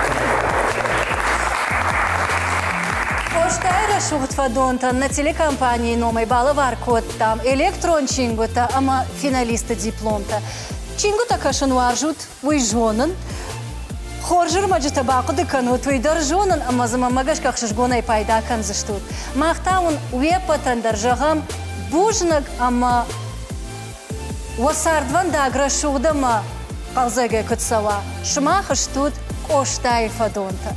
Оштайра шулт фадонта на телекомпании номай бала варкот там, электрон чингута, ама финалиста дипломта. Чингута кашын варжут, выйжонын. Хоржыр маджита бақыды канут, выйдар жонын, ама зама магаш кақшышгонай пайда канзыштут. Мақтаун уепатан даржағам бужнаг, ама васардван дагра шуғдама қалзаға күтсава. Шмахыштут Оштай фадонта.